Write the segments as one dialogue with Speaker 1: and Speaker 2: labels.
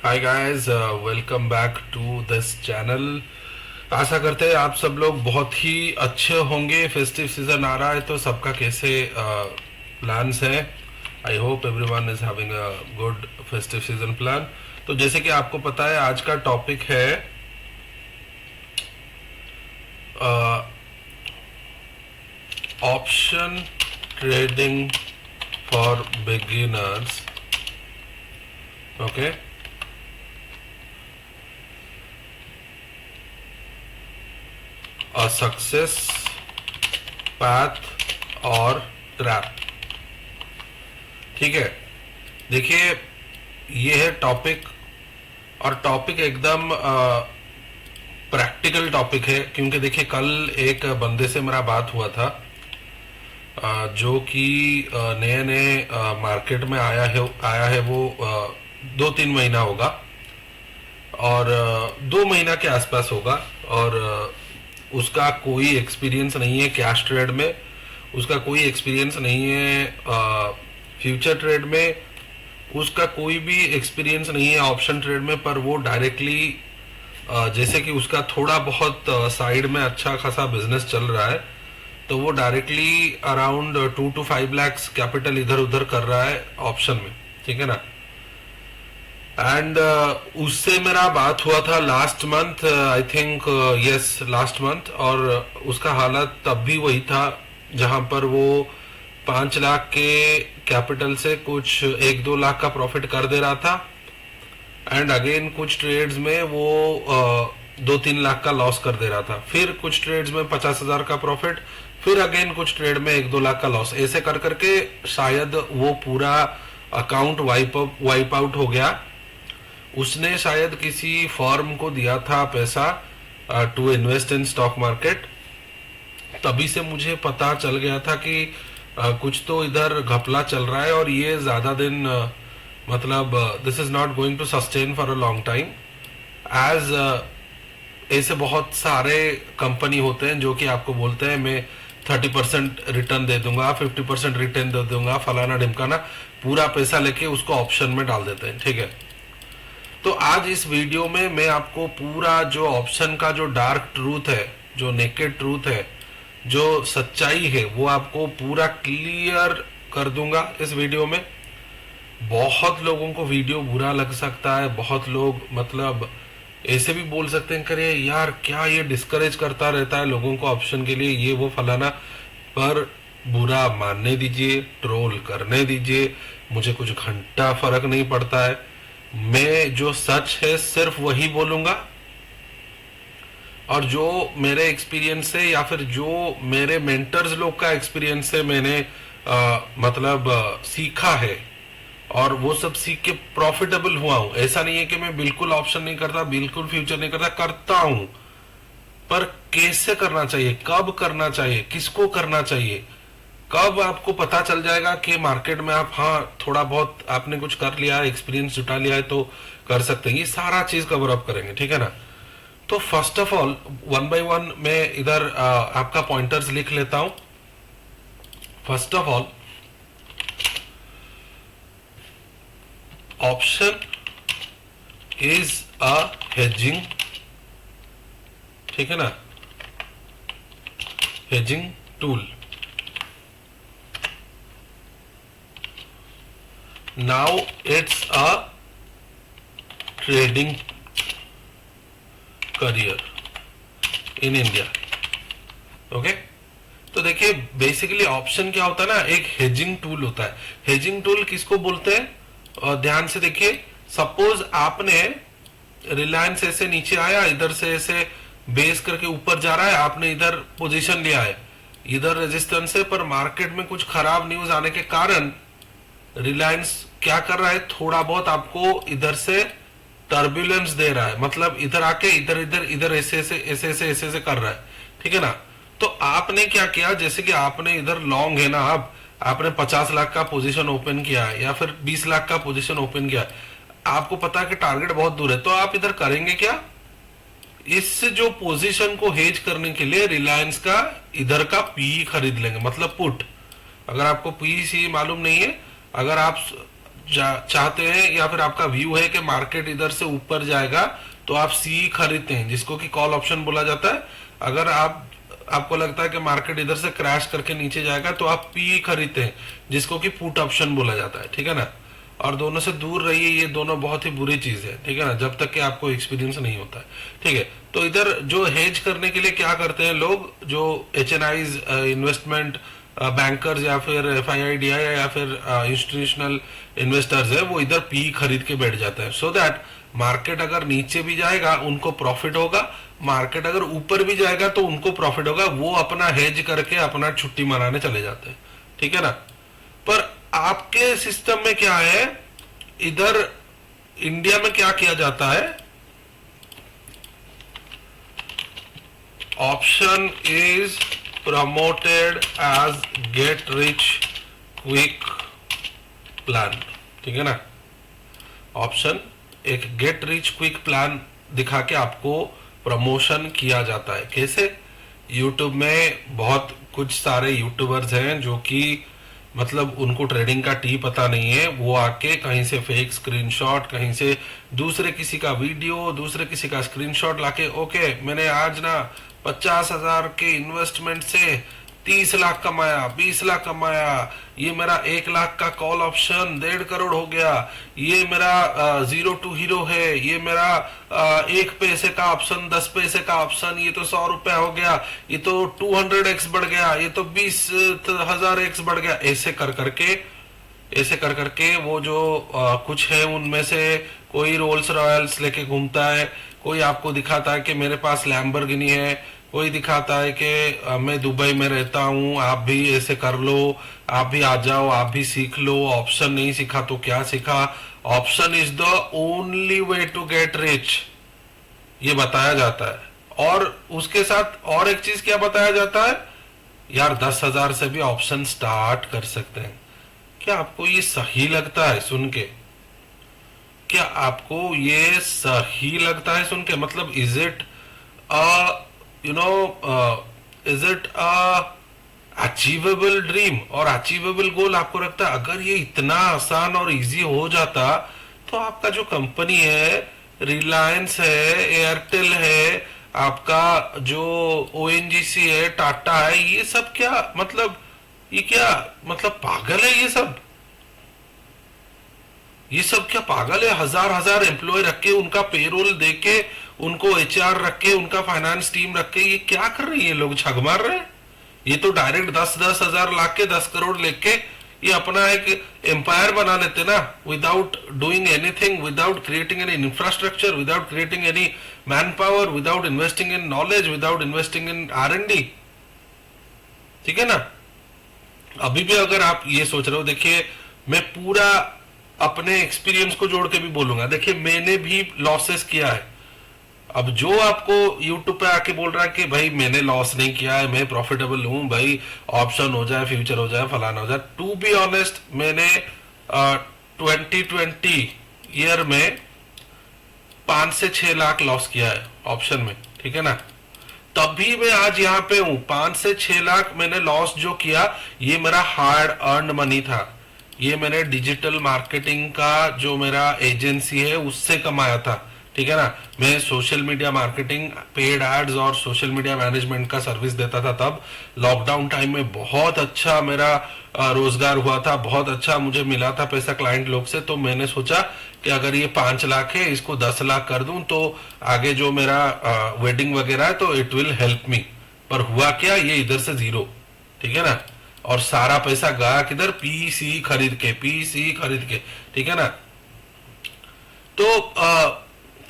Speaker 1: Hi guys, welcome back to this channel. आशा करते हैं आप सब लोग बहुत ही अच्छे होंगे। फेस्टिव सीजन आ रहा है तो सबका कैसे प्लान्स हैं। I hope everyone is having a good festive season plan. तो जैसे कि आपको पता है आज का टॉपिक है option trading for beginners. Okay, a success path और ट्रैप। ठीक है, देखिए ये है टॉपिक, और टॉपिक एकदम प्रैक्टिकल टॉपिक है। क्योंकि देखिए कल एक बंदे से मेरा बात हुआ था जो कि नए नए मार्केट में आया है वो 2-3 महीना होगा, और 2 महीना के आसपास होगा। और उसका कोई एक्सपीरियंस नहीं है कैश ट्रेड में, उसका कोई एक्सपीरियंस नहीं है फ्यूचर ट्रेड में, उसका कोई भी एक्सपीरियंस नहीं है ऑप्शन ट्रेड में। पर वो डायरेक्टली जैसे कि उसका थोड़ा बहुत साइड में अच्छा खासा बिजनेस चल रहा है, तो वो directly around 2 to 5 lakhs capital इधर उधर कर रहा है ऑप्शन में। ठीक है ना। एंड उससे मेरा बात हुआ था last month, I think yes last month. और उसका हालत तब भी वही था जहां पर वो 5 लाख के कैपिटल से कुछ 1-2 लाख का प्रॉफिट कर दे रहा था। एंड अगेन कुछ ट्रेड्स में वो 2-3 लाख का लॉस कर दे रहा था। फिर कुछ ट्रेड्स में 50,000 का प्रॉफिट, फिर अगेन कुछ ट्रेड में 1-2 लाख का लॉस। ऐसे कर करके शायद वो पूरा अकाउंट वाइप आउट हो गया। उसने शायद किसी फर्म को दिया था पैसा to invest in stock market. तभी से मुझे पता चल गया था कि कुछ तो इधर घपला चल रहा है, और ये ज्यादा दिन मतलब this is not going to sustain for a long time. As ऐसे बहुत सारे कंपनी होते हैं जो कि आपको बोलते हैं मैं 30% रिटर्न दे दूंगा, 50% रिटर्न दे दूंगा, फलाना ढिमकाना, पूरा पैसा लेके उसको ऑप्शन में डाल देते हैं। ठीक है, तो आज इस वीडियो में मैं आपको पूरा जो ऑप्शन का जो डार्क ट्रूथ है, जो नेकेड ट्रूथ है, जो सच्चाई है, वो आपको पूरा क्लियर कर दूंगा इस वीडियो में। बहुत लोगों को वीडियो बुरा लग सकता है, बहुत लोग मतलब ऐसे भी बोल सकते हैं करे यार क्या ये डिस्करेज करता रहता है लोगों को ऑप्शन के लिए, ये वो फलाना। पर बुरा मानने दीजिए, ट्रोल करने दीजिए, मुझे कुछ घंटा फर्क नहीं पड़ता है। मैं जो सच है सिर्फ वही बोलूंगा, और जो मेरे एक्सपीरियंस से या फिर जो मेरे मेंटर्स लोग का एक्सपीरियंस से मैंने मतलब सीखा है, और वो सब सीख के प्रॉफिटेबल हुआ हूं। ऐसा नहीं है कि मैं बिल्कुल ऑप्शन नहीं करता, बिल्कुल फ्यूचर नहीं करता, करता हूं। पर कैसे करना चाहिए, कब करना चाहिए, किसको करना चाहिए, कब आपको पता चल जाएगा कि मार्केट में आप हाँ थोड़ा बहुत आपने कुछ कर लिया है, एक्सपीरियंस जुटा लिया है तो कर सकते हैं। ये सारा चीज कवर अप करेंगे। ठीक है ना। तो first of all one by one मैं इधर आपका पॉइंटर्स लिख लेता हूं। First of all, option is a hedging. ठीक है ना, hedging tool. Now it's a trading career in India. Okay, तो देखिए बेसिकली ऑप्शन क्या होता है ना, एक हेजिंग टूल होता है। हेजिंग टूल किसको बोलते हैं, और ध्यान से देखिए। सपोज आपने रिलायंस ऐसे नीचे आया, इधर से ऐसे बेस करके ऊपर जा रहा है, आपने इधर पोजीशन लिया है, इधर रेजिस्टेंस है, पर मार्केट में कुछ खराब न्यूज आने के कारण रिलायंस क्या कर रहा है, थोड़ा बहुत आपको इधर से टर्बुलेंस दे रहा है। मतलब इधर आके इधर इधर इधर ऐसे ऐसे ऐसे ऐसे ऐसे ऐसे कर रहा है। ठीक है ना। तो आपने क्या किया, जैसे कि आपने इधर लॉन्ग है ना, अब आपने 50 लाख का पोजीशन ओपन किया है या फिर 20 लाख का पोजीशन ओपन किया है, आपको पता है कि टारगेट बहुत दूर है, तो आप इधर करेंगे क्या, इस जो पोजीशन को हेज करने के लिए रिलायंस का इधर का पी खरीद लेंगे, मतलब पुट। अगर आपको पी सी मालूम नहीं है, अगर आप चाहते हैं या फिर आपका व्यू है कि मार्केट इधर से ऊपर जाएगा तो आप सी खरीदते हैं, जिसको कि कॉल ऑप्शन बोला जाता है। अगर आपको लगता है कि मार्केट इधर से क्रैश करके नीचे जाएगा तो आप पी खरीदते हैं, जिसको कि पुट ऑप्शन बोला जाता है, ठीक है ना। और दोनों से दूर रहिए, ये दोनों बहुत ही बुरी चीज है, ठीक है ना, जब तक कि आपको एक्सपीरियंस नहीं होता है, ठीक है। तो इधर जो हेज करने के लिए क्या करते हैं लोग, जो HNIs, इन्वेस्टमेंट बैंकर्स या फिर FII या फिर इंस्टीट्यूशनल इन्वेस्टर्स है, वो इधर पी खरीद के बैठ जाते हैं, सो दैट मार्केट अगर नीचे भी जाएगा उनको प्रॉफिट होगा, मार्केट अगर ऊपर भी जाएगा तो उनको प्रॉफिट होगा, वो अपना हेज करके अपना छुट्टी मनाने चले जाते हैं, ठीक है ना। पर आपके सिस्टम में क्या है, इधर इंडिया में क्या किया जाता है, option is promoted as get rich quick plan, ठीक है ना। ऑप्शन एक गेट रिच क्विक प्लान दिखा के आपको प्रमोशन किया जाता है। कैसे? यूट्यूब में बहुत कुछ सारे यूट्यूबर्स हैं जो कि मतलब उनको ट्रेडिंग का टी पता नहीं है, वो आके कहीं से फेक स्क्रीनशॉट, कहीं से दूसरे किसी का वीडियो, दूसरे किसी का स्क्रीनशॉट लाके, ओके मैंने आज ना 50,000 के इन्वेस्टमेंट से 30 लाख कमाया, 20 लाख कमाया, ये मेरा 1 लाख का कॉल ऑप्शन 1.5 करोड़ हो गया, ये मेरा 0 to हीरो है, ये मेरा 1 पैसे का ऑप्शन, 10 पैसे का ऑप्शन, ये तो 100 रुपया हो गया, ये तो 200x बढ़ गया, ये तो 20,000x बढ़ गया। ऐसे कर करके वो जो कुछ है उनमें से कोई रोल्स रॉयल्स लेके घूमता है, कोई आपको दिखाता है कि मेरे पास लैम्बोर्गिनी है, कोई दिखाता है कि मैं दुबई में रहता हूँ, आप भी ऐसे कर लो, आप भी आ जाओ, आप भी सीख लो, ऑप्शन नहीं सीखा तो क्या सीखा, option is the only way to get rich, ये बताया जाता है। और उसके साथ और एक चीज क्या बताया जाता है, यार 10,000 से भी ऑप्शन स्टार्ट कर सकते हैं। क्या आपको ये सही लगता है सुन के? क्या आपको ये सही लगता है सुन के? मतलब is it is it achievable dream और अचीवेबल गोल आपको लगता है? अगर ये इतना आसान और इजी हो जाता तो आपका जो कंपनी है, रिलायंस है, एयरटेल है, आपका जो ONGC है, टाटा है, ये सब क्या मतलब, ये क्या मतलब पागल है ये सब? ये सब क्या पागल है? हजार हजार एम्प्लॉय रख के, उनका पेरोल दे के, उनको HR रख के, उनका फाइनेंस टीम रख के, ये क्या कर रही है? लोग छग मार रहे हैं। ये तो डायरेक्ट 10-10 हजार लाख के 10 करोड़ लेके ये अपना एक एम्पायर बना लेते ना, without doing anything, without creating any infrastructure, without creating any man power, without investing in knowledge, without investing in R&D, ठीक है ना। अभी भी अगर आप ये सोच रहे हो, देखिए मैं पूरा अपने एक्सपीरियंस को जोड़ के भी बोलूंगा, देखिए मैंने भी लॉसेस किया है। अब जो आपको यूट्यूब पे आके बोल रहा है कि भाई मैंने लॉस नहीं किया है, मैं प्रॉफिटेबल हूं भाई, ऑप्शन हो जाए, फ्यूचर हो जाए, फलाना हो जाए, टू बी ऑनेस्ट मैंने 2020 ईयर में 5 से 6 लाख लॉस किया है ऑप्शन में, ठीक है ना। तभी मैं आज यहाँ पे हूं। 5 से 6 लाख मैंने लॉस जो किया, ये मेरा हार्ड अर्न मनी था, ये मैंने डिजिटल मार्केटिंग का जो मेरा एजेंसी है उससे कमाया था, ठीक है ना। मैं social media marketing, paid ads और सोशल मीडिया मैनेजमेंट का सर्विस देता था। तब लॉकडाउन टाइम में बहुत अच्छा मेरा रोजगार हुआ था, बहुत अच्छा मुझे मिला था पैसा क्लाइंट लोग से। तो मैंने सोचा कि अगर ये 5 लाख है, इसको 10 लाख कर दूं तो आगे जो मेरा वेडिंग वगैरह है तो इट विल हेल्प मी। पर हुआ क्या, ये इधर से 0, ठीक है ना। और सारा पैसा गया किधर, PC खरीद के, ठीक है ना। तो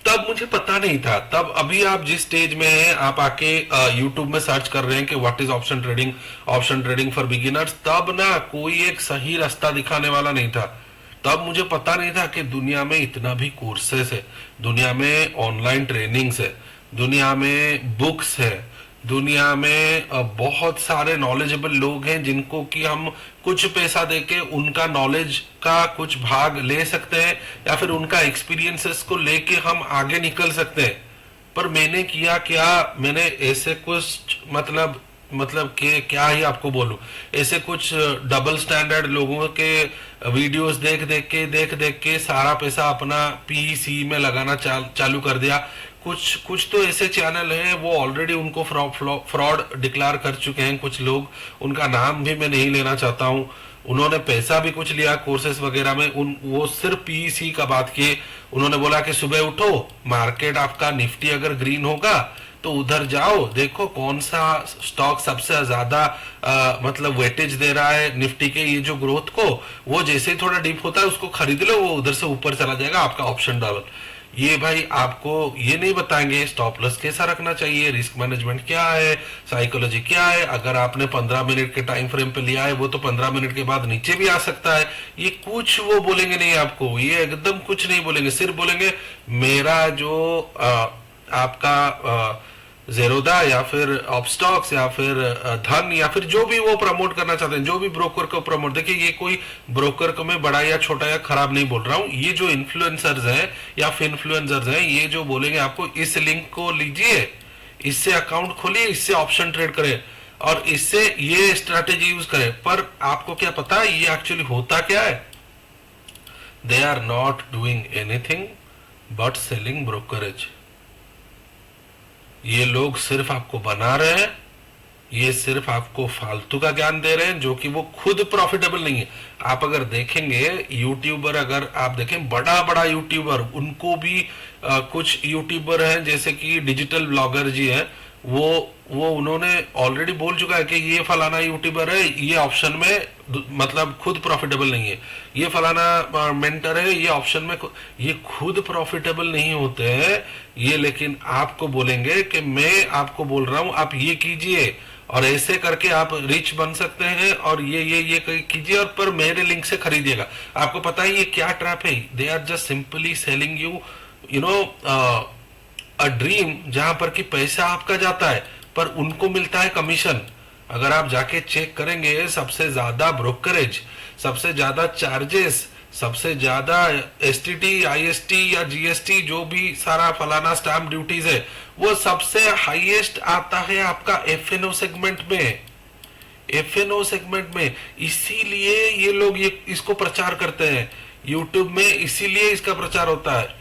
Speaker 1: तब मुझे पता नहीं था। तब अभी आप जिस स्टेज में हैं, आप आके यूट्यूब में सर्च कर रहे हैं कि what is option trading for beginners, तब ना कोई एक सही रास्ता दिखाने वाला नहीं था। तब मुझे पता नहीं था कि दुनिया में इतना भी कोर्सेस है, दुनिया में ऑनलाइन ट्रेनिंग्स है, दुनिया में बुक्स है, दुनिया में बहुत सारे नॉलेजेबल लोग हैं जिनको कि हम कुछ पैसा देके उनका नॉलेज का कुछ भाग ले सकते हैं या फिर उनका एक्सपीरियंसेस को लेके हम आगे निकल सकते हैं। पर मैंने किया क्या, मैंने ऐसे कुछ मतलब मतलब कि क्या ही आपको बोलूं, ऐसे कुछ डबल स्टैंडर्ड लोगों के वीडियोस देख देख के सारा पैसा अपना पीसी में लगाना चालू कर दिया। कुछ कुछ तो ऐसे चैनल हैं वो ऑलरेडी उनको फ्रॉड डिक्लेयर कर चुके हैं कुछ लोग, उनका नाम भी मैं नहीं लेना चाहता हूँ। उन्होंने पैसा भी कुछ लिया कोर्सेज वगैरह में, उन वो सिर्फ पीईसी का बात किए। उन्होंने बोला कि सुबह उठो, मार्केट आपका निफ्टी अगर ग्रीन होगा तो उधर जाओ, देखो कौन सा स्टॉक सबसे ज्यादा मतलब वेटेज दे रहा है निफ्टी के ये जो ग्रोथ को, वो जैसे ही थोड़ा डीप होता है उसको खरीद लो, वो उधर से ऊपर चला जाएगा आपका ऑप्शन डबल। ये भाई आपको ये नहीं बताएंगे स्टॉप लॉस कैसा रखना चाहिए, रिस्क मैनेजमेंट क्या है, साइकोलॉजी क्या है। अगर आपने 15 मिनट के टाइम फ्रेम पे लिया है वो तो 15 मिनट के बाद नीचे भी आ सकता है। ये कुछ वो बोलेंगे नहीं आपको, ये एकदम कुछ नहीं बोलेंगे, सिर्फ बोलेंगे मेरा जो आपका जेरोदा या फिर ऑपस्टॉक्स या फिर धन या फिर जो भी वो प्रमोट करना चाहते हैं, जो भी ब्रोकर को प्रमोट, देखिए ये कोई ब्रोकर को मैं बड़ा या छोटा या खराब नहीं बोल रहा हूँ, ये जो इन्फ्लुएंसर्स हैं या फिनफ्लुएंसर्स हैं ये जो बोलेंगे आपको इस लिंक को लीजिए, इससे अकाउंट खोलिए, इससे ऑप्शन ट्रेड करें और इससे ये स्ट्रैटेजी यूज करें, पर आपको क्या पता ये एक्चुअली होता क्या है? They are not doing anything but selling brokerage. ये लोग सिर्फ आपको बना रहे हैं, ये सिर्फ आपको फालतू का ज्ञान दे रहे हैं जो कि वो खुद प्रॉफिटेबल नहीं है। आप अगर देखेंगे यूट्यूबर, अगर आप देखें बड़ा बड़ा यूट्यूबर, उनको भी कुछ यूट्यूबर हैं जैसे कि डिजिटल ब्लॉगर जी हैं, वो उन्होंने ऑलरेडी बोल चुका है कि ये फलाना यूट्यूबर है, ये ऑप्शन में मतलब खुद प्रॉफिटेबल नहीं है, ये फलाना मेंटर है, ये ऑप्शन में ये खुद प्रॉफिटेबल नहीं होते हैं ये, लेकिन आपको बोलेंगे कि मैं आपको बोल रहा हूं आप ये कीजिए और ऐसे करके आप रिच बन सकते हैं और ये कीजिए और पर मेरे लिंक से खरीदिएगा। आपको पता है ये क्या ट्रैप है? They are just simply selling you know a dream, जहां पर कि पैसा आपका जाता है पर उनको मिलता है कमीशन। अगर आप जाके चेक करेंगे सबसे ज्यादा ब्रोकरेज, सबसे ज्यादा चार्जेस, सबसे ज्यादा एसटीटी, आईएसटी या जीएसटी, जो भी सारा फलाना स्टैम्प ड्यूटीज है, वो सबसे हाईएस्ट आता है आपका एफएनओ सेगमेंट में, एफएनओ सेगमेंट में। इसीलिए ये लोग ये इसको प्रचार करते हैं यूट्यूब में, इसीलिए इसका प्रचार होता है।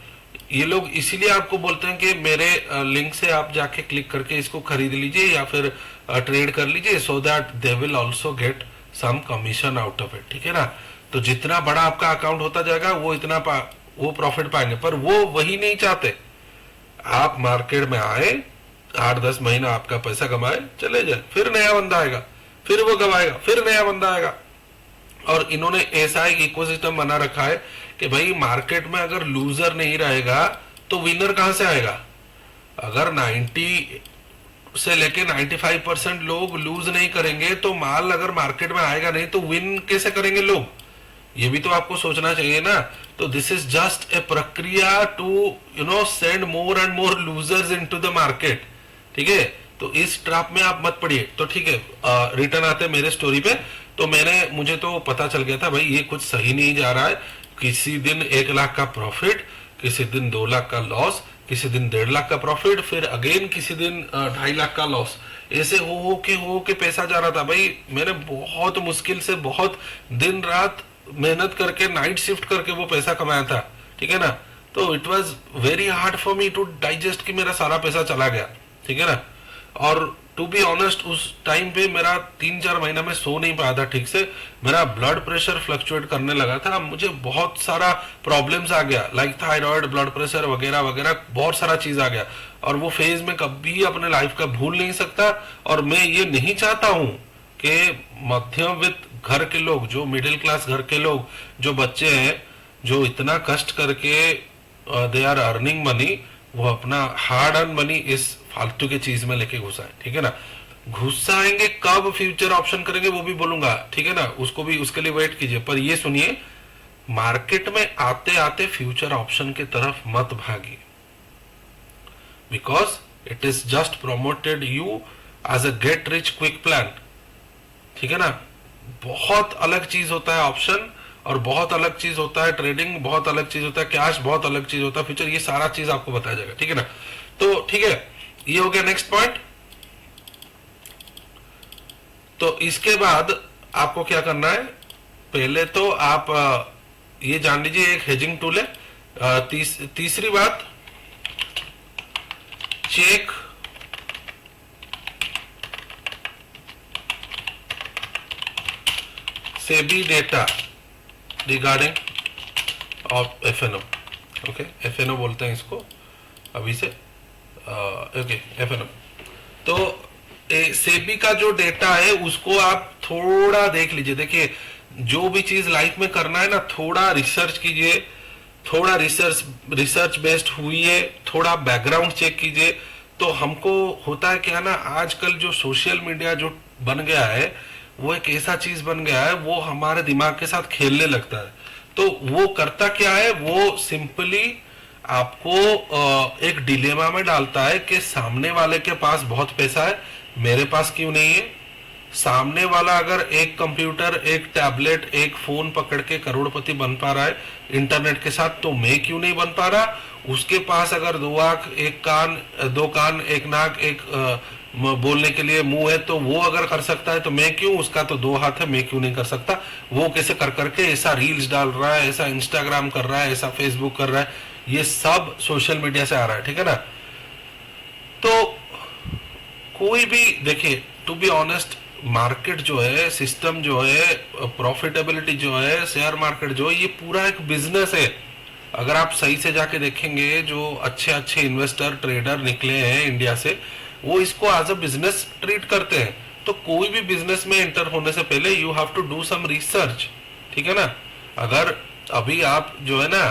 Speaker 1: ये लोग इसीलिए आपको बोलते हैं कि मेरे लिंक से आप जाके क्लिक करके इसको खरीद लीजिए या फिर ट्रेड कर लीजिए, so that they will also get some commission out of it, ठीक है ना। तो जितना बड़ा आपका अकाउंट होता जाएगा वो इतना वो प्रॉफिट पाएंगे, पर वो वही नहीं चाहते। आप मार्केट में आए, 8-10 महीना आपका पैसा कमाए, चले जाए, फिर नया बंदा आएगा, फिर वो गवाएगा, फिर नया बंदा आएगा। और इन्होंने ऐसा एक इकोसिस्टम बना रखा है कि भाई मार्केट में अगर लूजर नहीं रहेगा तो विनर कहां से आएगा? अगर 90 से लेके 95% लोग लूज नहीं करेंगे तो माल अगर मार्केट में आएगा नहीं तो विन कैसे करेंगे लोग? ये भी तो आपको सोचना चाहिए ना। तो दिस इज जस्ट ए प्रक्रिया to send more and more losers into the market, ठीक है। तो इस ट्रैप में आप मत पड़िए। तो ठीक है, रिटर्न आते मेरे स्टोरी पे। तो मुझे तो पता चल गया था भाई ये कुछ सही नहीं जा रहा है। किसी दिन 1 लाख का प्रॉफिट, किसी दिन 2 लाख का लॉस, किसी दिन 1.5 लाख का प्रॉफिट, फिर अगेन किसी दिन 2.5 लाख का लॉस, ऐसे हो के पैसा जा रहा था भाई। मैंने बहुत मुश्किल से बहुत दिन रात मेहनत करके नाइट शिफ्ट करके वो पैसा कमाया था, ठीक है ना। तो it was very hard for me to digest कि मेरा सारा पैसा चला गया, ठीक है ना। और टू बी ऑनेस्ट उस टाइम पे मेरा 3-4 महीना में सो नहीं पाया था ठीक से, मेरा ब्लड प्रेशर फ्लक्चुएट करने लगा था, मुझे बहुत सारा प्रॉब्लम्स आ गया, लाइक थायराइड, ब्लड प्रेशर वगैरह वगैरह, बहुत सारा चीज आ गया। और वो फेज में कभी अपने लाइफ का भूल नहीं सकता। और मैं ये नहीं चाहता हूं कि मध्यम वित्त घर के लोग, जो मिडिल क्लास घर के लोग, जो बच्चे हैं जो इतना कष्ट करके दे आर अर्निंग मनी, वो अपना हार्ड अर्न मनी इस फालतू की चीज में लेके घुसाए, ठीक है ना। घुसाएंगे कब फ्यूचर ऑप्शन करेंगे वो भी बोलूंगा, ठीक है ना, उसको भी, उसके लिए वेट कीजिए। पर ये सुनिए, मार्केट में आते आते फ्यूचर ऑप्शन की तरफ मत भागिए, because it is just promoted you as a get rich quick plan, ठीक है ना। बहुत अलग चीज होता है ऑप्शन, और बहुत अलग चीज होता है ट्रेडिंग, बहुत अलग चीज होता है कैश, बहुत अलग चीज होता है फ्यूचर। ये सारा चीज आपको बताया जाएगा, ठीक है ना। तो ठीक है, ये हो गया नेक्स्ट पॉइंट। तो इसके बाद आपको क्या करना है, पहले तो आप ये जान लीजिए एक हेजिंग टूल है। तीसरी बात, check SEBI data regarding of FNO. Okay, FNO बोलते हैं इसको अभी से। Okay, FNO. तो सेबी का जो डेटा है उसको आप थोड़ा देख लीजिए। देखिए, जो भी चीज लाइफ में करना है ना, थोड़ा रिसर्च कीजिए, थोड़ा रिसर्च बेस्ड हुई है, थोड़ा बैकग्राउंड चेक कीजिए। तो हमको होता है क्या ना, आजकल जो सोशल मीडिया जो बन गया है वो एक ऐसा चीज बन गया है, वो हमारे दिमाग के साथ खेलने लगता है। तो वो करता क्या है, वो सिंपली आपको एक डिलेमा में डालता है कि सामने वाले के पास बहुत पैसा है, मेरे पास क्यों नहीं है। सामने वाला अगर एक कंप्यूटर, एक टैबलेट, एक फोन पकड़ के करोड़पति बन पा रहा है इंटरनेट के साथ, तो मैं क्यों नहीं बन पा रहा। उसके पास अगर 2 आंख, 1 कान, 2 कान, 1 नाक, एक बोलने के लिए मुंह है, तो वो अगर कर सकता है तो मैं क्यों, उसका तो 2 हाथ है, मैं क्यों नहीं कर सकता। वो कैसे कर करके ऐसा रील्स डाल रहा है, ऐसा इंस्टाग्राम कर रहा है, ऐसा फेसबुक कर रहा है, ये सब सोशल मीडिया से आ रहा है, ठीक है ना। तो कोई भी देखिए, टू बी ऑनेस्ट, मार्केट जो है, सिस्टम जो है, प्रॉफिटेबिलिटी जो है, शेयर मार्केट जो है, ये पूरा एक बिजनेस है। अगर आप सही से जाके देखेंगे, जो अच्छे अच्छे इन्वेस्टर, ट्रेडर निकले हैं इंडिया से, वो इसको एज अ बिजनेस ट्रीट करते हैं। तो कोई भी बिजनेस में एंटर होने से पहले you have to do some research, ठीक है ना। अगर अभी आप जो है ना,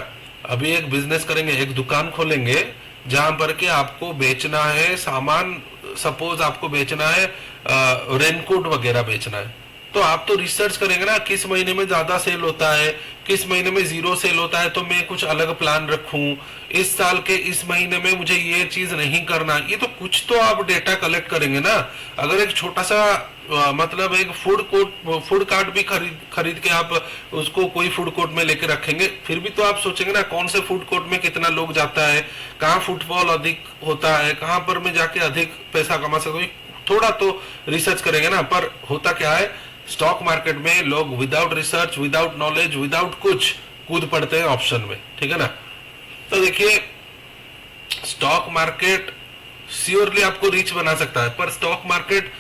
Speaker 1: अभी एक बिजनेस करेंगे, एक दुकान खोलेंगे जहां पर के आपको बेचना है सामान, सपोज आपको बेचना है रेनकोट वगैरह बेचना है, तो आप तो रिसर्च करेंगे ना, किस महीने में ज्यादा सेल होता है, किस महीने में जीरो सेल होता है, तो मैं कुछ अलग प्लान रखूं, इस साल के इस महीने में मुझे ये चीज नहीं करना। ये तो कुछ तो आप डेटा कलेक्ट करेंगे ना। अगर एक छोटा सा मतलब एक फूड कार्ट भी खरीद के आप उसको कोई फूड कोर्ट में लेके रखेंगे, फिर भी तो आप सोचेंगे ना कौन से फूड कोर्ट में कितना लोग जाता है, कहाँ फुटफॉल अधिक होता है, कहाँ पर मैं जाके अधिक पैसा कमा सकता हूँ, थोड़ा तो रिसर्च करेंगे ना। पर होता क्या है, स्टॉक मार्केट में लोग without research, without knowledge, without कुछ कूद पड़ते हैं ऑप्शन में, ठीक है ना। तो देखिए, स्टॉक मार्केट श्योरली आपको रिच बना सकता है, पर स्टॉक मार्केट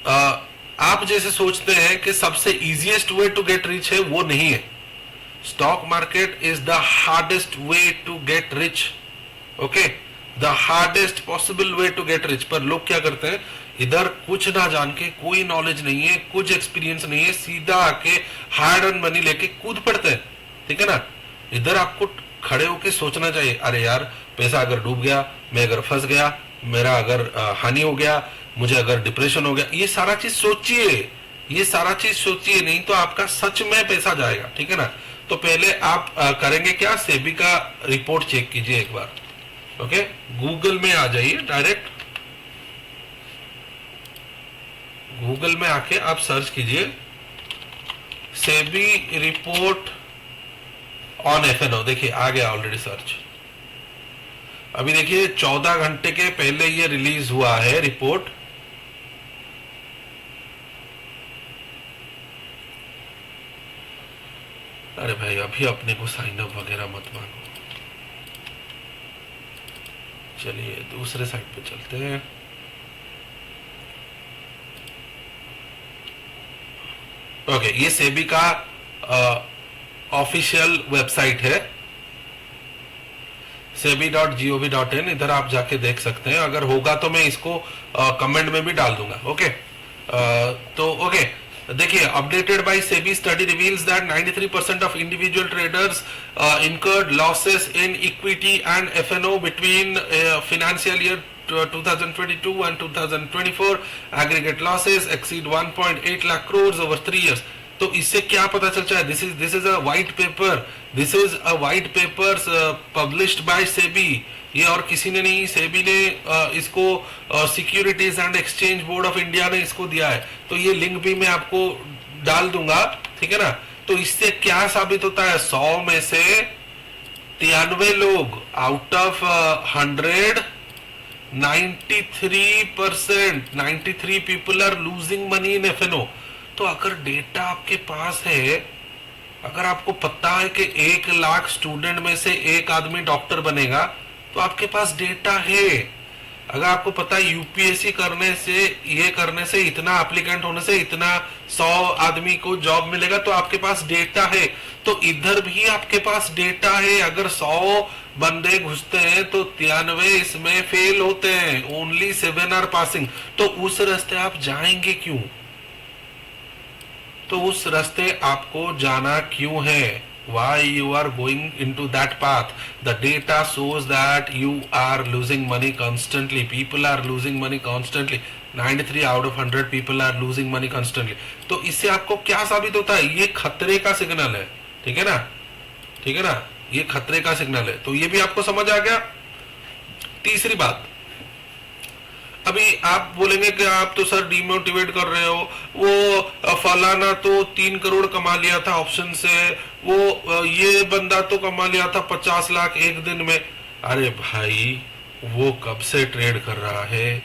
Speaker 1: आप जैसे सोचते हैं कि सबसे easiest way to get rich है, वो नहीं है। Stock market is the hardest way to get rich, okay, the hardest possible way to get rich. पर लोग क्या करते हैं, इधर कुछ ना जान के, कोई नॉलेज नहीं है, कुछ एक्सपीरियंस नहीं है, सीधा आके हार्ड अर्न मनी लेके कूद पड़ते हैं, ठीक है ना। इधर आपको खड़े होके सोचना चाहिए, अरे यार पैसा अगर डूब गया, मैं अगर फंस गया, मेरा अगर हानि हो गया, मुझे अगर डिप्रेशन हो गया, ये सारा चीज सोचिए, ये सारा चीज सोचिए, नहीं तो आपका सच में पैसा जाएगा, ठीक है ना। तो पहले आप करेंगे क्या, सेबी का रिपोर्ट चेक कीजिए एक बार, ओके। गूगल में आ जाइए, डायरेक्ट गूगल में आके आप सर्च कीजिए सेबी रिपोर्ट ऑन एफएनओ। देखिए आ गया ऑलरेडी सर्च। अभी देखिए 14 घंटे के पहले ये रिलीज हुआ है रिपोर्ट। अरे भाई अभी अपने को साइन अप वगैरह मत मांगो, चलिए दूसरे साइट पे चलते हैं। ओके, ये सेबी का ऑफिशियल वेबसाइट है, sebi.gov.in। इधर आप जाके देख सकते हैं, अगर होगा तो मैं इसको कमेंट में भी डाल दूंगा, ओके। तो ओके, देखिए, updated by SEBI study reveals that 93% of individual traders incurred losses in equity and F&O between financial year 2022 and 2024. Aggregate losses exceed 1.8 lakh crores over 3 years. तो इससे क्या पता चलता है, this is a white paper, this is a white papers published by SEBI। ये और किसी ने नहीं, सेबी ने इसको securities and exchange board of India ने इसको दिया है। तो ये लिंक भी मैं आपको डाल दूंगा, ठीक है ना। तो इससे क्या साबित होता है, 100 में से 93 लोग out of 100 93%, 93 people are losing money in FNO. तो अगर डेटा आपके पास है, अगर आपको पता है कि 1 लाख स्टूडेंट में से एक आदमी डॉक्टर बनेगा, तो आपके पास डेटा है। अगर आपको पता है यूपीएससी करने से इतना एप्लीकेंट होने से इतना 100 आदमी को जॉब मिलेगा, तो आपके पास डेटा है। तो इधर भी आपके पास डेटा है। अगर 100 बंदे घुसते हैं तो 93 इसमें फेल होते हैं, ओनली 7 आर पासिंग। तो उस रास्ते आप जाएंगे क्यों? तो उस रास्ते आपको जाना क्यों है? Why you are going into that path? The data shows that you are losing money constantly. People are losing money constantly. 93 out of 100 people are losing money constantly. तो इससे आपको क्या साबित होता है? ये खतरे का सिग्नल है। ठीक है ना? ठीक है ना? ये खतरे का सिग्नल है। तो ये भी आपको समझ आ गया। तीसरी बात, अभी आप बोलेंगे कि आप तो सर डिमोटिवेट कर रहे हो, वो फलाना तो 3 करोड़ कमा लिया था ऑप्शन से, वो ये बंदा तो कमा लिया था 50 लाख एक दिन में। अरे भाई, वो कब से ट्रेड कर रहा है,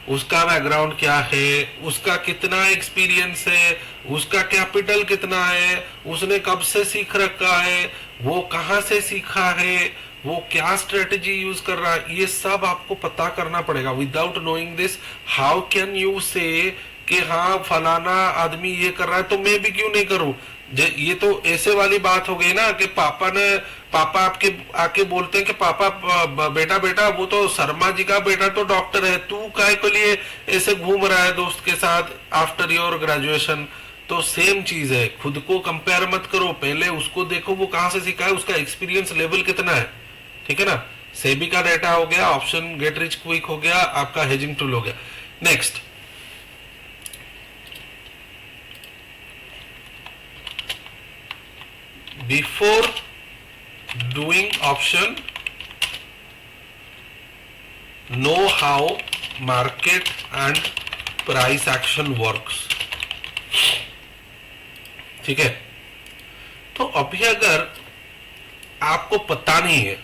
Speaker 1: उसका बैकग्राउंड क्या है, उसका कितना एक्सपीरियंस है, उसका कैपिटल कितना है, उसने कब से सीख रखा है, वो कहाँ से सीखा है, वो क्या स्ट्रेटेजी यूज कर रहा है, ये सब आपको पता करना पड़ेगा। Without knowing this how can you से कि हाँ फलाना आदमी ये कर रहा है तो मैं भी क्यों नहीं करूं? ये तो ऐसे वाली बात हो गई ना कि पापा आपके आके बोलते हैं कि पापा बेटा बेटा वो तो शर्मा जी का बेटा तो डॉक्टर है, तू काहे के लिए ऐसे घूम रहा है दोस्त के साथ आफ्टर योर ग्रेजुएशन? तो सेम चीज है, खुद को कंपेयर मत करो, पहले उसको देखो वो कहां से सीखा है, उसका एक्सपीरियंस लेवल कितना है। ठीक है ना? सेबी का डेटा हो गया, ऑप्शन गेट रिच क्विक हो गया, आपका हेजिंग टूल हो गया। Next, before doing option know how market and price action works. ठीक है? तो अभी अगर आपको पता नहीं है,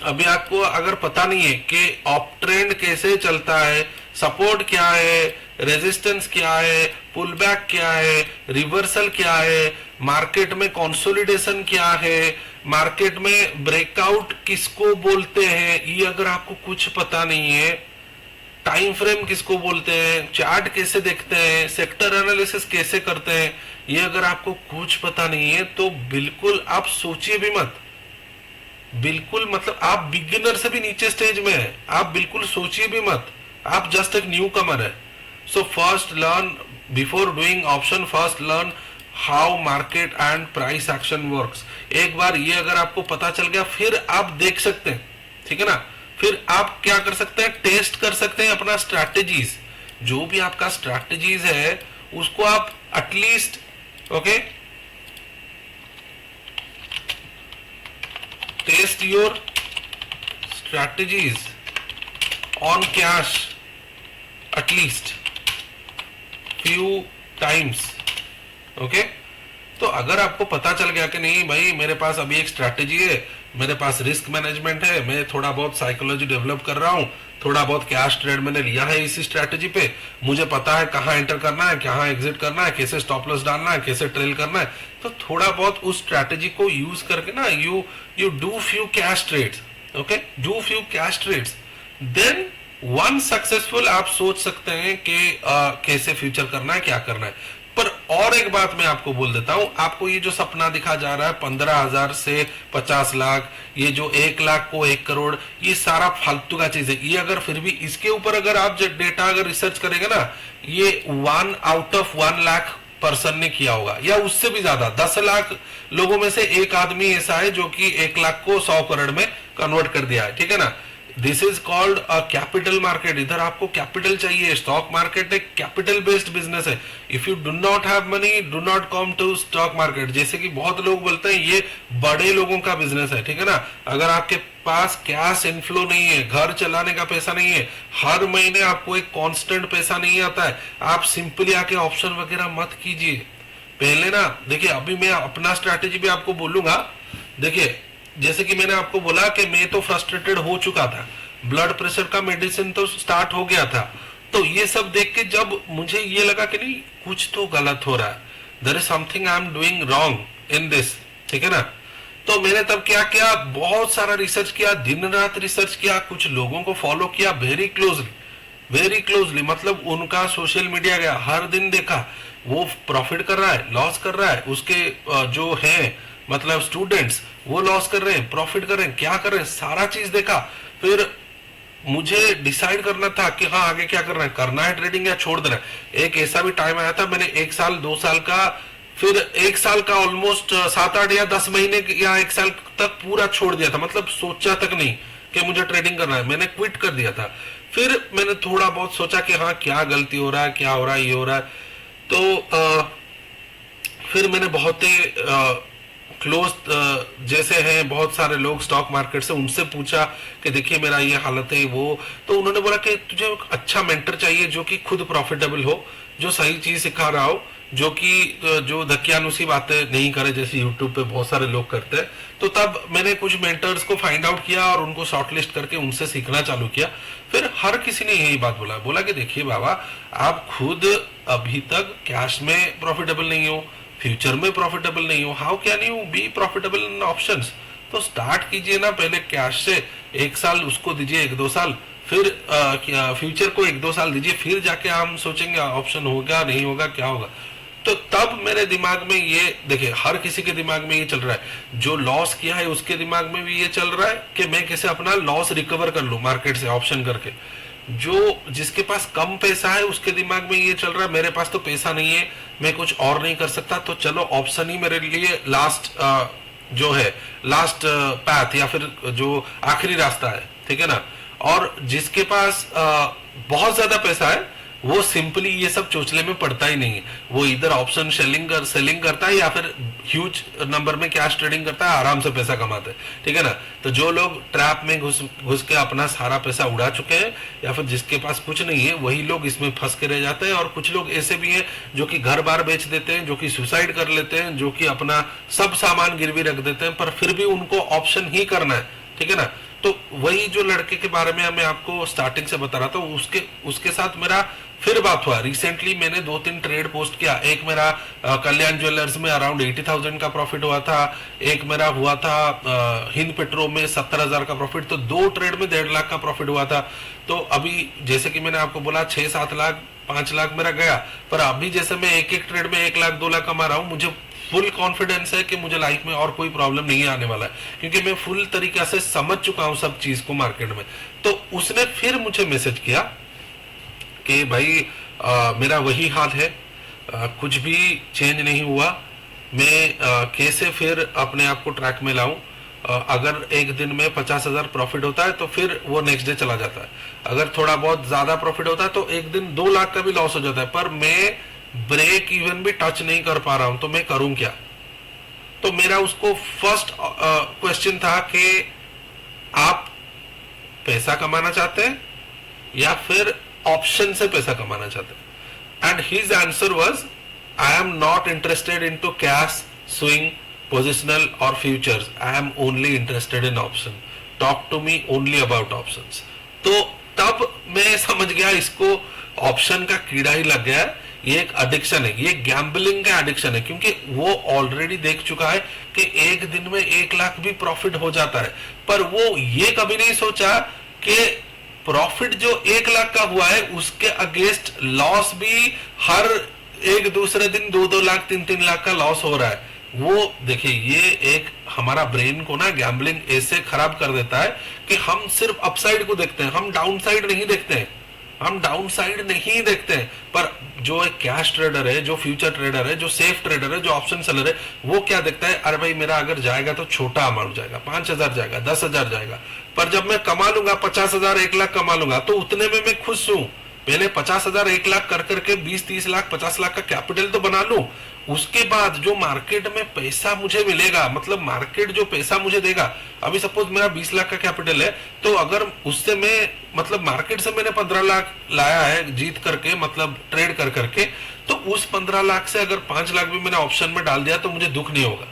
Speaker 1: अभी आपको अगर पता नहीं है कि अप ट्रेंड कैसे चलता है, सपोर्ट क्या है, रेजिस्टेंस क्या है, पुल बैक क्या है, रिवर्सल क्या है, मार्केट में कंसोलिडेशन क्या है, मार्केट में ब्रेकआउट किसको बोलते हैं, ये अगर आपको कुछ पता नहीं है, टाइम फ्रेम किसको बोलते हैं, चार्ट कैसे देखते हैं, सेक्टर एनालिसिस कैसे करते हैं, ये अगर आपको कुछ पता नहीं है तो बिल्कुल आप सोचिए भी मत। बिल्कुल, मतलब आप बिगिनर से भी नीचे स्टेज में है, आप बिल्कुल सोचिए भी मत, आप जस्ट एक न्यू कमर है। So first learn, before doing option first learn how market and price action works. एक बार ये अगर आपको पता चल गया, फिर आप देख सकते हैं। ठीक है ना? फिर आप क्या कर सकते हैं, टेस्ट कर सकते हैं अपना स्ट्रैटेजीज, जो भी आपका स्ट्रैटेजीज है उसको आप at least okay test your strategies on cash at least few times. Okay? तो अगर आपको पता चल गया कि नहीं भाई मेरे पास अभी एक स्ट्रैटेजी है, मेरे पास रिस्क मैनेजमेंट है, मैं थोड़ा बहुत साइकोलॉजी डेवलप कर रहा हूँ, थोड़ा बहुत कैश ट्रेड मैंने लिया है इसी स्ट्रैटेजी पे, मुझे पता है कहाँ एंटर करना है, कहाँ एग्जिट करना है, कैसे स्टॉप लॉस डालना है, कैसे ट्रेल करना है, तो थोड़ा बहुत उस स्ट्रैटेजी को यूज करके ना you do few cash trades. Okay? Do few cash trades, then one successful आप सोच सकते हैं कि कैसे फ्यूचर करना है, क्या करना है। पर और एक बात मैं आपको बोल देता हूं, आपको ये जो सपना दिखा जा रहा है 15,000 से 50 लाख, ये जो 1 लाख को 1 करोड़, ये सारा फालतू का चीज है। ये अगर फिर भी इसके ऊपर अगर आप डेटा अगर रिसर्च करेंगे ना, ये 1 आउट ऑफ 1 लाख पर्सन ने किया होगा, या उससे भी ज्यादा। 10 लाख लोगों में से एक आदमी ऐसा है जो कि 1 लाख को 100 करोड़ में कन्वर्ट कर दिया है। ठीक है ना? This is called a capital market. इधर आपको कैपिटल चाहिए। स्टॉक मार्केट एक कैपिटल बेस्ड बिजनेस है। If you do not have money, do not come to stock market. जैसे कि बहुत लोग बोलते हैं ये बड़े लोगों का बिजनेस है। ठीक है ना? अगर आपके पास कैश इनफ्लो नहीं है, घर चलाने का पैसा नहीं है, हर महीने आपको एक कांस्टेंट पैसा नहीं आता है, आप सिंपली आके ऑप्शन वगैरह मत कीजिए। पहले ना देखिए, अभी मैं अपना स्ट्रैटेजी भी आपको बोलूंगा। देखिए, जैसे कि मैंने आपको बोला कि मैं तो फ्रस्ट्रेटेड हो चुका था, ब्लड प्रेशर का मेडिसिन तो स्टार्ट हो गया था। तो ये सब देख के जब मुझे ये लगा कि नहीं, कुछ तो गलत हो रहा है, there is something I am doing wrong in this, ठीक है ना। तो मैंने तब क्या किया, बहुत सारा रिसर्च किया, दिन रात रिसर्च किया, कुछ लोगों को फॉलो किया वेरी क्लोजली, मतलब उनका सोशल मीडिया गया, हर दिन देखा वो प्रॉफिट कर रहा है, लॉस कर रहा है, उसके जो है मतलब स्टूडेंट्स वो लॉस कर रहे हैं, प्रॉफिट कर रहे हैं, क्या कर रहे हैं, सारा चीज देखा। फिर मुझे डिसाइड करना था कि हाँ आगे क्या करना है ट्रेडिंग या छोड़ देना है। एक ऐसा भी टाइम आया था, मैंने 1 साल 2 साल का, फिर 1 साल का ऑलमोस्ट 7 8 या 10 महीने या 1 साल तक पूरा छोड़ दिया था, मतलब सोचा तक नहीं कि मुझे ट्रेडिंग करना है, मैंने क्विट कर दिया था। फिर मैंने थोड़ा बहुत सोचा कि हाँ क्या गलती हो रहा है, क्या हो रहा है, ये हो रहा है। तो फिर मैंने बहुत ही क्लोज जैसे हैं बहुत सारे लोग स्टॉक मार्केट से, उनसे पूछा कि देखिए मेरा ये हालत है वो, तो उन्होंने बोला कि तुझे एक अच्छा मेंटर चाहिए जो कि खुद प्रॉफिटेबल हो, जो सही चीज सिखा रहा हो, जो कि जो धक्यानुसी बातें नहीं करे जैसे यूट्यूब पे बहुत सारे लोग करते हैं। तो तब मैंने कुछ मेंटर्स को फाइंड आउट किया और उनको शॉर्टलिस्ट करके उनसे सीखना चालू किया। फिर हर किसी ने यही बात बोला कि देखिए बाबा, आप खुद अभी तक कैश में प्रॉफिटेबल नहीं हो, फ्यूचर में प्रॉफिटेबल नहीं हो, how can you be profitable in options. तो स्टार्ट कीजिए ना पहले कैश से, 1 साल उसको दीजिए, 1 2 साल, फिर फ्यूचर को 1 2 साल दीजिए, फिर जाके हम सोचेंगे ऑप्शन होगा नहीं होगा क्या होगा। तो तब मेरे दिमाग में ये, देखिए हर किसी के दिमाग में ये चल रहा है, जो लॉस किया है उसके दिमाग में भी ये चल रहा है कि मैं कैसे अपना लॉस रिकवर कर लूं मार्केट से ऑप्शन करके। जो जिसके पास कम पैसा है उसके दिमाग में ये चल रहा है मेरे पास तो पैसा नहीं है, मैं कुछ और नहीं कर सकता, तो चलो ऑप्शन ही मेरे लिए लास्ट जो है लास्ट पैथ या फिर जो आखिरी रास्ता है, ठीक है ना। और जिसके पास बहुत ज्यादा पैसा है वो सिंपली ये सब चोचले में पड़ता ही नहीं है, वो इधर ऑप्शन सेलिंग करता है या फिर ह्यूज नंबर में कैश ट्रेडिंग करता है, आराम से पैसा कमाता है, ठीक है ना। तो जो लोग ट्रैप में घुस के अपना सारा पैसा उड़ा चुके हैं या फिर जिसके पास कुछ नहीं है, वही लोग इसमें फंस के रह जाते हैं। और कुछ लोग ऐसे भी हैं जो कि घर बार बेच देते हैं, जो कि सुसाइड कर लेते हैं, जो कि अपना सब सामान गिरवी रख देते हैं, पर फिर भी उनको ऑप्शन ही करना है, ठीक है ना। तो वही जो लड़के के बारे में मैं आपको स्टार्टिंग से बता रहा था, उसके साथ मेरा फिर बात हुआ। रिसेंटली मैंने 2 3 ट्रेड पोस्ट किया, एक मेरा कल्याण ज्वेलर्स में अराउंड 80,000 का प्रॉफिट हुआ था, एक मेरा हुआ था हिंद पेट्रो में 70,000 का प्रॉफिट, तो 2 ट्रेड में 1.5 लाख का प्रॉफिट हुआ था। तो अभी जैसे कि मैंने आपको बोला 6 7 लाख 5 लाख मेरा गया, पर अभी जैसे मैं एक एक ट्रेड में 1 लाख 2 लाख कमा रहा हूँ, मुझे फुल कॉन्फिडेंस है कि मुझे लाइफ में और कोई प्रॉब्लम नहीं आने वाला है, क्योंकि मैं फुल तरीके से समझ चुका हूँ सब चीज को मार्केट में। तो उसने फिर मुझे मैसेज किया कि भाई मेरा वही हाल है, कुछ भी चेंज नहीं हुआ, मैं कैसे फिर अपने आप को ट्रैक में लाऊं। अगर एक दिन में 50,000 प्रॉफिट होता है तो फिर वो नेक्स्ट डे चला जाता है, अगर थोड़ा बहुत ज्यादा प्रॉफिट होता है तो एक दिन 2 लाख का भी लॉस हो जाता है, पर मैं ब्रेक इवन भी टच नहीं कर पा रहा हूं, तो मैं करूं क्या। तो मेरा उसको फर्स्ट क्वेश्चन था कि आप पैसा कमाना चाहते हैं या फिर ऑप्शन से पैसा कमाना चाहते हैं। And his answer was, I am not interested into cash swing positional और futures, I am only interested in option, talk to me only about options. तो तब मैं समझ गया इसको ऑप्शन का कीड़ा ही लग गया है, ये एक एडिक्शन है, ये गैम्बलिंग का एडिक्शन है, क्योंकि वो ऑलरेडी देख चुका है कि एक दिन में 1 लाख भी प्रॉफिट हो जाता है, पर वो ये कभी नहीं सोचा कि प्रॉफिट जो 1 लाख का हुआ है उसके अगेंस्ट लॉस भी हर एक दूसरे दिन 2 2 लाख 3 3 लाख का लॉस हो रहा है। वो देखिए, ये एक हमारा ब्रेन को ना गैम्बलिंग ऐसे खराब कर देता है कि हम सिर्फ अपसाइड को देखते हैं, हम डाउन साइड नहीं देखते हैं, हम डाउन साइड नहीं देखते हैं। पर जो एक कैश ट्रेडर है, जो फ्यूचर ट्रेडर है, जो सेफ ट्रेडर है, जो ऑप्शन सेलर है, वो क्या देखता है, अरे भाई मेरा अगर जाएगा तो छोटा अमाउंट जाएगा, 5,000 जाएगा, 10,000 जाएगा, पर जब मैं कमा लूंगा 50,000 1 लाख कमा लूंगा तो उतने में मैं खुश हूं। पहले 50,000 1 लाख कर करके 20 30 लाख 50 लाख का कैपिटल तो बना लूं, उसके बाद जो मार्केट में पैसा मुझे मिलेगा, मतलब मार्केट जो पैसा मुझे देगा, अभी सपोज मेरा 20 लाख का कैपिटल है, तो अगर उससे मैं मतलब मार्केट से मैंने 15 लाख लाया है जीत करके, मतलब ट्रेड कर करके, तो उस 15 लाख से अगर 5 लाख भी मैंने ऑप्शन में डाल दिया तो मुझे दुख नहीं होगा।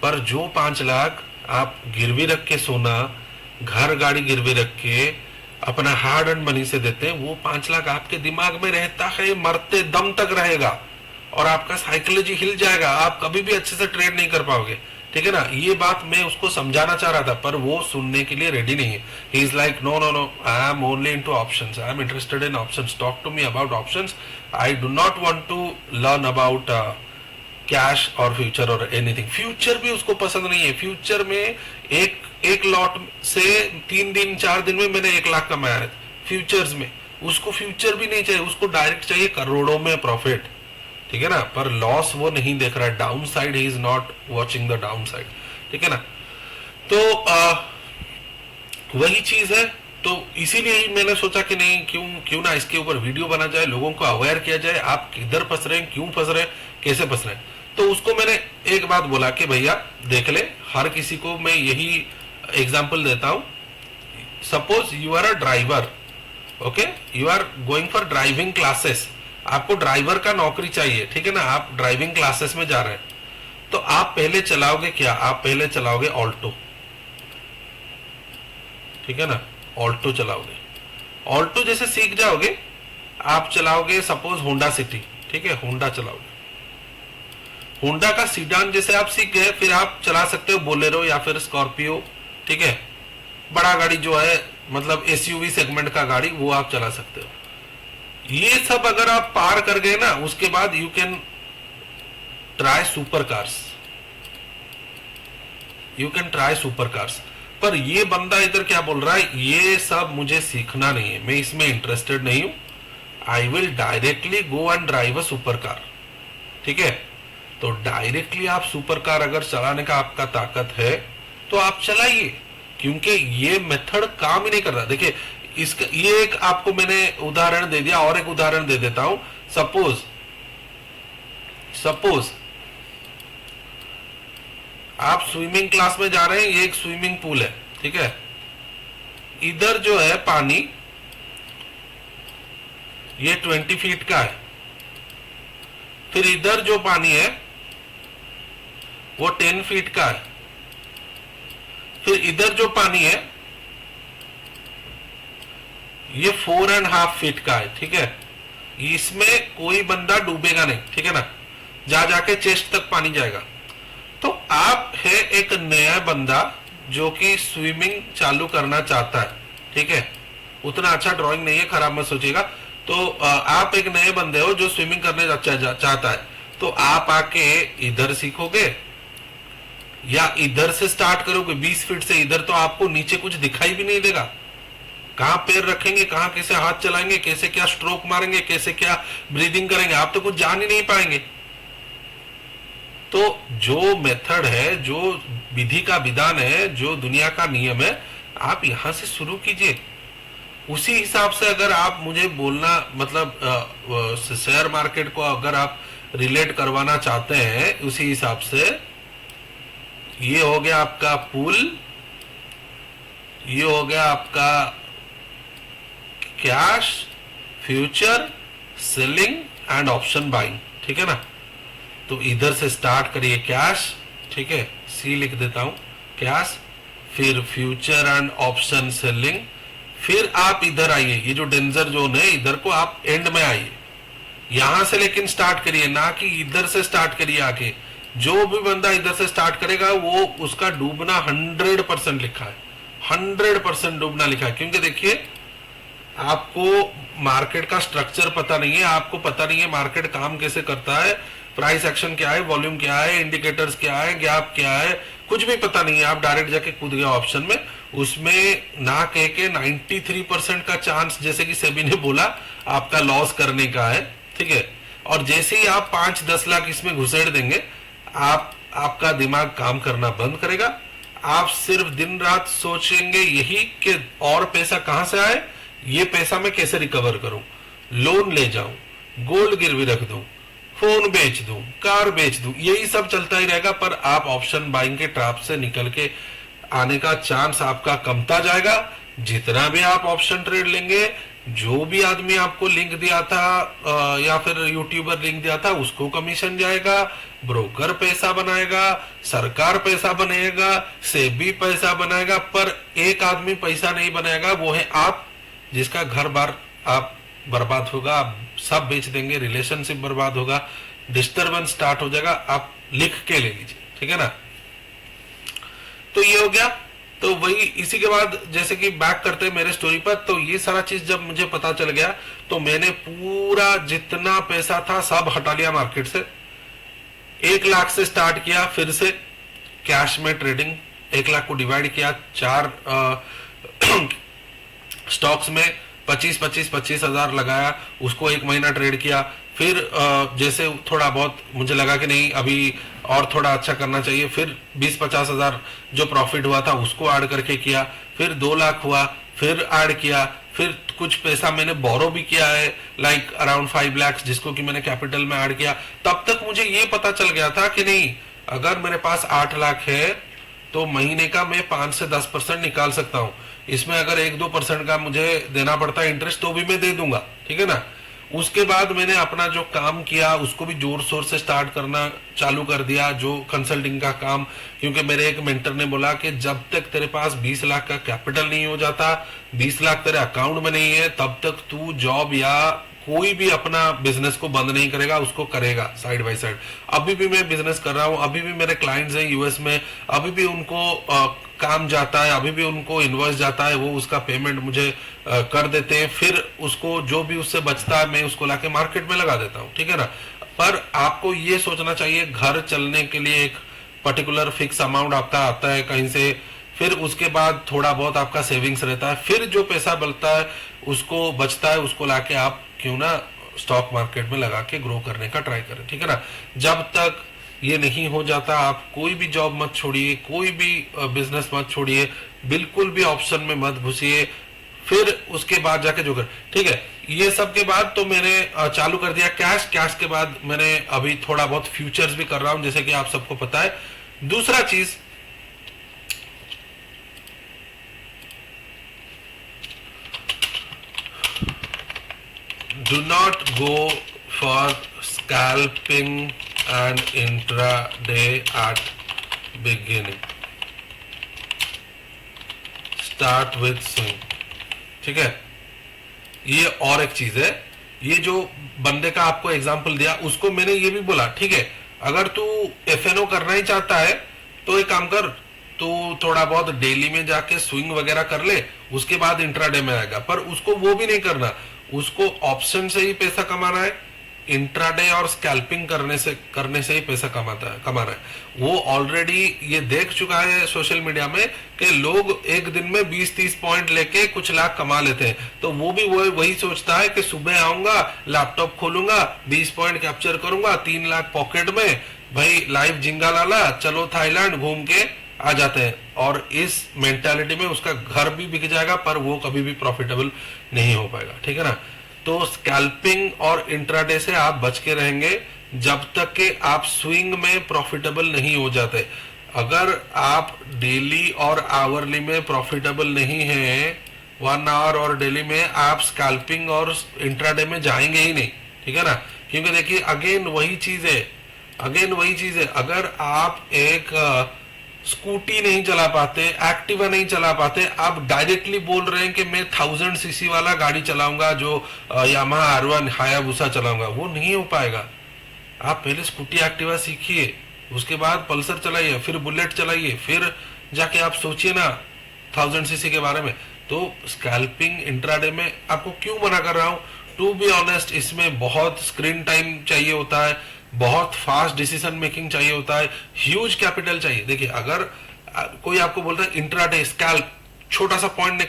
Speaker 1: पर जो 5 लाख आप गिरवी रख के सोना, घर गाड़ी गिरवी रख के अपना हार्ड एंड मनी से देते हैं, वो 5 लाख आपके दिमाग में रहता है, मरते दम तक रहेगा और आपका साइकोलॉजी हिल जाएगा, आप कभी भी अच्छे से ट्रेड नहीं कर पाओगे। ठीक है ना, ये बात मैं उसको समझाना चाह रहा था पर वो सुनने के लिए रेडी नहीं है। He is like no no no, I am only into options, I am interested in options, talk to me about options, I do not want to learn about cash और फ्यूचर और anything. Future भी उसको पसंद नहीं है। Future में एक एक लॉट से 3 दिन 4 दिन में मैंने 1 लाख कमाया है फ्यूचर्स में। उसको फ्यूचर भी नहीं चाहिए, उसको डायरेक्ट चाहिए करोड़ों में प्रॉफिट। ठीक है ना, पर लॉस वो नहीं देख रहा है, down side he is not watching the down side. ठीक है ना, तो वही चीज है। तो इसीलिए ही मैंने सोचा कि नहीं, क्यों ना इसके ऊपर वीडियो बना जाए, लोगों को अवेयर किया जाए, आप किधर फंस रहे हैं, क्यों फंस रहे हैं, कैसे फंस रहे हैं। तो उसको मैंने एक बात बोला कि भैया देख ले, हर किसी को मैं यही एग्जाम्पल देता हूं। Suppose you are a driver, okay, you are going for driving classes, आपको ड्राइवर का नौकरी चाहिए। ठीक है ना, आप ड्राइविंग क्लासेस में जा रहे हैं, तो आप पहले चलाओगे क्या, आप पहले चलाओगे ऑल्टो। ठीक है ना, ऑल्टो चलाओगे, ऑल्टो जैसे सीख जाओगे आप चलाओगे सपोज होंडा सिटी। ठीक है, होंडा चलाओगे, होंडा का सीडान जैसे आप सीख गए, फिर आप चला सकते हो बोलेरो या फिर स्कॉर्पियो। ठीक है, बड़ा गाड़ी जो है, मतलब एसयूवी सेगमेंट का गाड़ी, वो आप चला सकते हो। ये सब अगर आप पार कर गए ना, उसके बाद you can try super cars, you can try super cars. पर ये बंदा इधर क्या बोल रहा है, ये सब मुझे सीखना नहीं है, मैं इसमें इंटरेस्टेड नहीं हूं, I will directly go and drive a super car. ठीक है, तो डायरेक्टली आप सुपर कार अगर चलाने का आपका ताकत है तो आप चलाइए, क्योंकि ये मेथड काम ही नहीं कर रहा। देखिए, इसका ये एक आपको मैंने उदाहरण दे दिया, और एक उदाहरण दे देता हूं। सपोज आप स्विमिंग क्लास में जा रहे हैं, ये एक स्विमिंग पूल है। ठीक है, इधर जो है पानी ये 20 फीट का है, फिर इधर जो पानी है वो 10 फीट का है, फिर इधर जो पानी है ये 4.5 फीट का है। ठीक है, इसमें कोई बंदा डूबेगा नहीं। ठीक है ना, जा जाके चेस्ट तक पानी जाएगा। तो आप है एक नया बंदा जो कि स्विमिंग चालू करना चाहता है। ठीक है, उतना अच्छा ड्राइंग नहीं है, खराब मत सोचिएगा। तो आप एक नए बंदे हो जो स्विमिंग करने चाहता है, तो आप आके इधर सीखोगे या इधर से स्टार्ट करोगे 20 फीट से। इधर तो आपको नीचे कुछ दिखाई भी नहीं देगा, कहां पैर रखेंगे, कहां कैसे हाथ चलाएंगे, कैसे क्या स्ट्रोक मारेंगे, कैसे क्या ब्रीदिंग करेंगे, आप तो कुछ जान ही नहीं पाएंगे। तो जो मेथड है, जो विधि का विधान है, जो दुनिया का नियम है, आप यहां से शुरू कीजिए। उसी हिसाब से अगर आप मुझे बोलना, मतलब शेयर मार्केट को अगर आप रिलेट करवाना चाहते हैं, उसी हिसाब से ये हो गया आपका पूल, ये हो गया आपका cash, future, selling and option buying. ठीक है ना, तो इधर से स्टार्ट करिए कैश। ठीक है, सी लिख देता हूं, कैश, फिर फ्यूचर एंड ऑप्शन सेलिंग, फिर आप इधर आइए, ये जो डेंजर जोन है इधर को आप एंड में आइए, यहां से लेकिन स्टार्ट करिए, ना कि इधर से स्टार्ट करिए। आके जो भी बंदा इधर से स्टार्ट करेगा वो उसका डूबना 100% लिखा है, 100% डूबना लिखा है। क्योंकि देखिए, आपको मार्केट का स्ट्रक्चर पता नहीं है, आपको पता नहीं है मार्केट काम कैसे करता है, प्राइस एक्शन क्या है, वॉल्यूम क्या है, इंडिकेटर्स क्या है, गैप क्या है, कुछ भी पता नहीं है। आप डायरेक्ट जाके कूद गए ऑप्शन में, उसमें ना कह के 93% का चांस, जैसे कि सेबी ने बोला, आपका लॉस करने का है। ठीक है, और जैसे ही आप 5-10 लाख इसमें घुसेड़ देंगे, आपका दिमाग काम करना बंद करेगा। आप सिर्फ दिन रात सोचेंगे यही कि और पैसा कहां से आए, ये पैसा मैं कैसे रिकवर करूं, लोन ले जाऊं, गोल्ड गिरवी रख दूं, फोन बेच दूं, कार बेच दूं, यही सब चलता ही रहेगा। पर आप ऑप्शन बाइंग के ट्रैप से निकल के आने का चांस आपका कमता जाएगा। जितना भी आप ऑप्शन ट्रेड लेंगे, जो भी आदमी आपको लिंक दिया था या फिर यूट्यूबर लिंक दिया था, उसको कमीशन जाएगा, ब्रोकर पैसा बनाएगा, सरकार पैसा बनाएगा, सेबी पैसा बनाएगा, पर एक आदमी पैसा नहीं बनाएगा, वो है आप जिसका घर बार आप बर्बाद होगा, आप सब बेच देंगे, रिलेशनशिप बर्बाद होगा, डिस्टरबेंस स्टार्ट हो जाएगा, आप लिख के ले लीजिए, ठीक है ना। तो ये हो गया। तो वही इसी के बाद जैसे कि बैक करते हैं मेरे स्टोरी पर, तो ये सारा चीज जब मुझे पता चल गया तो मैंने पूरा जितना पैसा था सब हटा लिया मार्केट से। 1 लाख से स्टार्ट किया, फिर से कैश में ट्रेडिंग, 1 लाख को डिवाइड किया 4 स्टॉक्स में, 25 हजार लगाया, उसको 1 महीना ट्रेड किया। फिर जैसे थोड़ा बहुत मुझे लगा कि नहीं अभी और थोड़ा अच्छा करना चाहिए, फिर 20-50 हजार जो प्रॉफिट हुआ था उसको ऐड करके किया, फिर 2 लाख हुआ, फिर ऐड किया, फिर कुछ पैसा मैंने बोरो भी किया है लाइक अराउंड 5 लाख जिसको कि मैंने कैपिटल में ऐड किया। तब तक मुझे ये पता चल गया था कि नहीं, अगर मेरे पास 8 लाख है तो महीने का मैं 5 से 10% निकाल सकता हूँ। इसमें अगर 1-2% का मुझे देना पड़ता है इंटरेस्ट तो भी मैं दे दूंगा, ठीक है ना। उसके बाद मैंने अपना जो काम किया उसको भी जोर शोर से स्टार्ट करना चालू कर दिया, जो कंसल्टिंग का काम। क्योंकि मेरे एक मेंटर ने बोला कि जब तक तेरे पास 20 लाख का कैपिटल नहीं हो जाता, 20 लाख तेरे अकाउंट में नहीं है, तब तक तू जॉब या कोई भी अपना बिजनेस को बंद नहीं करेगा, उसको करेगा साइड बाय साइड। अभी भी मैं बिजनेस कर रहा हूँ, अभी भी मेरे क्लाइंट्स हैं यूएस में, अभी भी उनको काम जाता है, अभी भी उनको इनवॉइस जाता है, वो उसका पेमेंट मुझे कर देते हैं, फिर उसको जो भी उससे बचता है मैं उसको लाके मार्केट में लगा देता हूँ, ठीक है ना। पर आपको ये सोचना चाहिए घर चलने के लिए एक पर्टिकुलर फिक्स अमाउंट आपका आता है कहीं से, फिर उसके बाद थोड़ा बहुत आपका सेविंग्स रहता है, फिर जो पैसा बचता है उसको उसको लाके आप क्यों ना स्टॉक मार्केट में लगा के ग्रो करने का ट्राई करें, ठीक है ना। जब तक ये नहीं हो जाता आप कोई भी जॉब मत छोड़िए, कोई भी बिजनेस मत छोड़िए, बिल्कुल भी ऑप्शन में मत घुसिए, फिर उसके बाद जाके जो कर, ठीक है। ये सब के बाद तो मैंने चालू कर दिया कैश के बाद मैंने अभी थोड़ा बहुत फ्यूचर्स भी कर रहा हूं जैसे कि आप सबको पता है। दूसरा चीज, do not go for scalping and intraday at beginning, start with swing, ठीक है। ये और एक चीज है, ये जो बंदे का आपको एग्जांपल दिया उसको मैंने ये भी बोला, ठीक है, अगर तू एफएनओ करना ही चाहता है तो एक काम कर, तो थोड़ा बहुत डेली में जाके स्विंग वगैरह कर ले, उसके बाद इंट्राडे में आएगा। पर उसको वो भी नहीं करना, उसको ऑप्शन से ही पैसा कमाना है, इंट्राडे और स्कैल्पिंग करने से ही पैसा कमाना है। वो ऑलरेडी ये देख चुका है सोशल मीडिया में कि लोग एक दिन में 20-30 पॉइंट लेके कुछ लाख कमा लेते हैं, तो वो भी वही सोचता है कि सुबह आऊंगा, लैपटॉप खोलूंगा, 20 पॉइंट कैप्चर करूंगा, 3 लाख पॉकेट में, भाई लाइव जिंगा लाला, चलो थाईलैंड घूम के आ जाते हैं। और इस मेंटालिटी में उसका घर भी बिक जाएगा पर वो कभी भी प्रॉफिटेबल नहीं हो पाएगा, ठीक है ना। तो स्कैल्पिंग और इंट्राडे से आप बच के रहेंगे जब तक कि आप स्विंग में प्रॉफिटेबल नहीं हो जाते। अगर आप डेली और आवरली में प्रॉफिटेबल नहीं है, 1 आवर और डेली में, आप स्कैल्पिंग और इंट्राडे में जाएंगे ही नहीं, ठीक है ना। क्योंकि देखिए अगेन वही चीज है, अगर आप एक स्कूटी नहीं चला पाते, एक्टिवा नहीं चला पाते, आप डायरेक्टली बोल रहे हैं कि मैं 1000 सीसी वाला गाड़ी चलाऊंगा, जो यामाहा R1 हायाबुसा चलाऊंगा, वो नहीं हो पाएगा। आप पहले स्कूटी एक्टिवा सीखिए, उसके बाद पल्सर चलाइए, फिर बुलेट चलाइए, फिर जाके आप सोचिए ना 1000 सीसी के बारे में। तो स्कैल्पिंग इंट्राडे में आपको क्यों मना कर रहा हूं, टू बी ऑनेस्ट इसमें बहुत स्क्रीन टाइम चाहिए होता है, बहुत फास्ट डिसीजन मेकिंग चाहिए होता है, ह्यूज कैपिटल चाहिए। देखिए अगर कोई आपको बोलता है इंट्राडे स्कैल्प, छोटा सा पॉइंट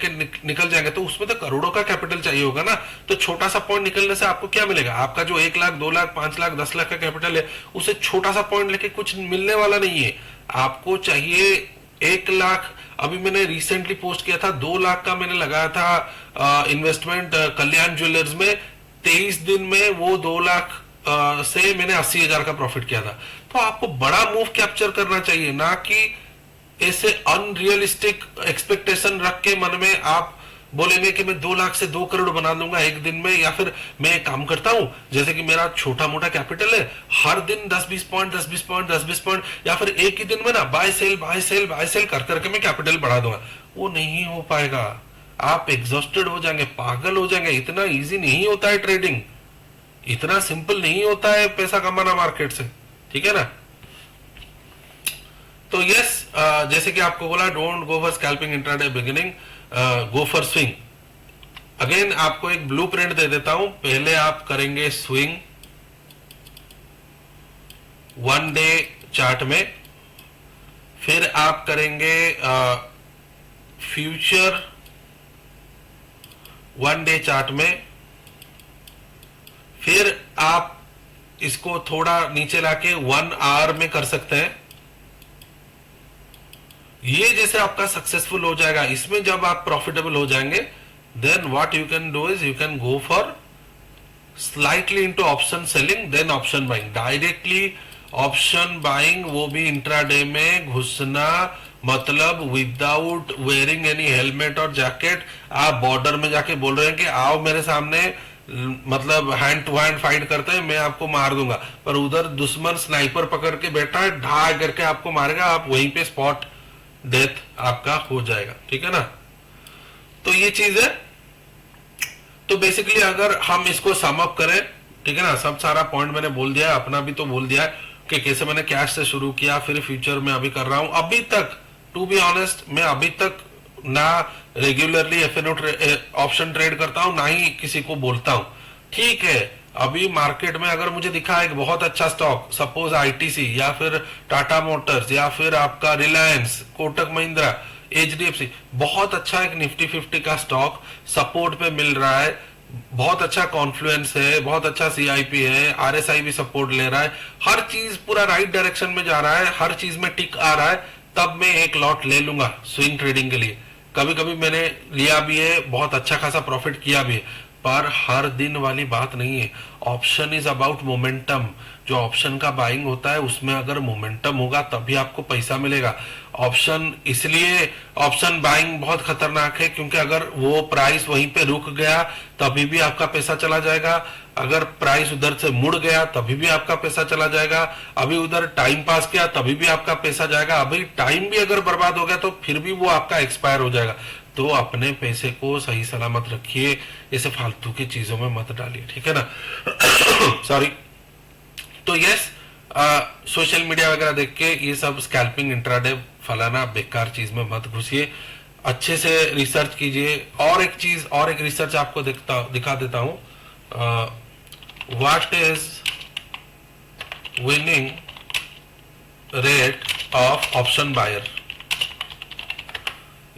Speaker 1: निकल जाएंगे तो उसमें तो करोड़ों का कैपिटल चाहिए होगा ना। तो छोटा सा पॉइंट निकलने से आपको क्या मिलेगा, आपका जो 1 लाख 2 लाख 5 लाख 10 लाख का कैपिटल है उसे छोटा सा पॉइंट लेके कुछ मिलने वाला नहीं है। आपको चाहिए 1 लाख। अभी मैंने रिसेंटली पोस्ट किया था 2 लाख का मैंने लगाया था इन्वेस्टमेंट कल्याण ज्वेलर्स में, 23 दिन में वो 2 लाख से मैंने 80,000 का प्रॉफिट किया था। तो आपको बड़ा मूव कैप्चर करना चाहिए, ना कि ऐसे अनरियलिस्टिक एक्सपेक्टेशन रख के मन में आप बोलेंगे कि मैं 2 लाख से 2 करोड़ बना लूंगा एक दिन में, या फिर मैं एक काम करता हूं जैसे कि मेरा छोटा मोटा कैपिटल है, हर दिन 10-20 पॉइंट 10-20 पॉइंट 10-20 पॉइंट, या फिर एक ही दिन में ना बाय सेल कर करके मैं कैपिटल बढ़ा दूंगा। वो नहीं हो पाएगा। आप एग्जॉस्टेड हो जाएंगे, पागल हो जाएंगे। इतना इजी नहीं होता है ट्रेडिंग, इतना सिंपल नहीं होता है पैसा कमाना मार्केट से, ठीक है ना। तो यस, जैसे कि आपको बोला, don't go for scalping intraday beginning, go for swing. Again आपको एक ब्लूप्रिंट दे देता हूं। पहले आप करेंगे स्विंग 1 डे चार्ट में, फिर आप करेंगे फ्यूचर 1 डे चार्ट में, फिर आप इसको थोड़ा नीचे लाके 1 आवर में कर सकते हैं। ये जैसे आपका सक्सेसफुल हो जाएगा, इसमें जब आप प्रॉफिटेबल हो जाएंगे, then what you can do is you can go for slightly into option selling, then option buying. Directly option buying, वो भी इंट्राडे में घुसना, मतलब विदाउट वेयरिंग एनी हेलमेट और जैकेट। आप बॉर्डर में जाके बोल रहे हैं कि आओ मेरे सामने, मतलब हैंड टू हैंड फाइट करते हैं, मैं आपको मार दूंगा, पर उधर दुश्मन स्नाइपर पकड़ के बैठा है, ढा करके आपको मारेगा, आप वहीं पे स्पॉट डेथ आपका हो जाएगा, ठीक है ना। तो ये चीज है। तो बेसिकली अगर हम इसको सम अप करें, ठीक है ना, सब सारा पॉइंट मैंने बोल दिया है, अपना भी तो बोल दिया है कि कैसे मैंने कैश से शुरू किया, फिर फ्यूचर में अभी कर रहा हूं। अभी तक टू बी ऑनेस्ट मैं अभी तक ना रेगुलरली एफएनओ ऑप्शन ट्रेड करता हूं, ना ही किसी को बोलता हूं, ठीक है। अभी मार्केट में अगर मुझे दिखा एक बहुत अच्छा स्टॉक, सपोज आईटीसी या फिर टाटा मोटर्स या फिर आपका रिलायंस, कोटक महिंद्रा, एचडीएफसी, बहुत अच्छा एक निफ्टी 50 का स्टॉक सपोर्ट पे मिल रहा है, बहुत अच्छा कॉन्फ्लुएंस है, बहुत अच्छा सीआईपी है, आरएसआई भी सपोर्ट ले रहा है, हर चीज पूरा राइट डायरेक्शन में जा रहा है, हर चीज में टिक आ रहा है, तब मैं एक लॉट ले लूंगा स्विंग ट्रेडिंग के लिए। कभी कभी मैंने लिया भी है, बहुत अच्छा खासा प्रॉफिट किया भी है, पर हर दिन वाली बात नहीं है। Option is about momentum. जो ऑप्शन का बाइंग होता है उसमें अगर मोमेंटम होगा तभी आपको पैसा मिलेगा। ऑप्शन, इसलिए ऑप्शन बाइंग बहुत खतरनाक है, क्योंकि अगर वो प्राइस वहीं पे रुक गया तभी भी आपका पैसा चला जाएगा, अगर प्राइस उधर से मुड़ गया तभी भी आपका पैसा चला जाएगा, अभी उधर टाइम पास किया तभी भी आपका पैसा जाएगा, अभी टाइम भी अगर बर्बाद हो गया तो फिर भी वो आपका एक्सपायर हो जाएगा। तो अपने पैसे को सही सलामत रखिए, इसे फालतू की चीजों में मत डालिए, ठीक है ना। सॉरी। तो यस, सोशल मीडिया वगैरह देख के ये सब स्कैल्पिंग, इंट्राडे, फलाना बेकार चीज में मत घुसिए, अच्छे से रिसर्च कीजिए। और एक चीज, और एक रिसर्च आपको दिखा देता हूं। What is winning rate of option buyer,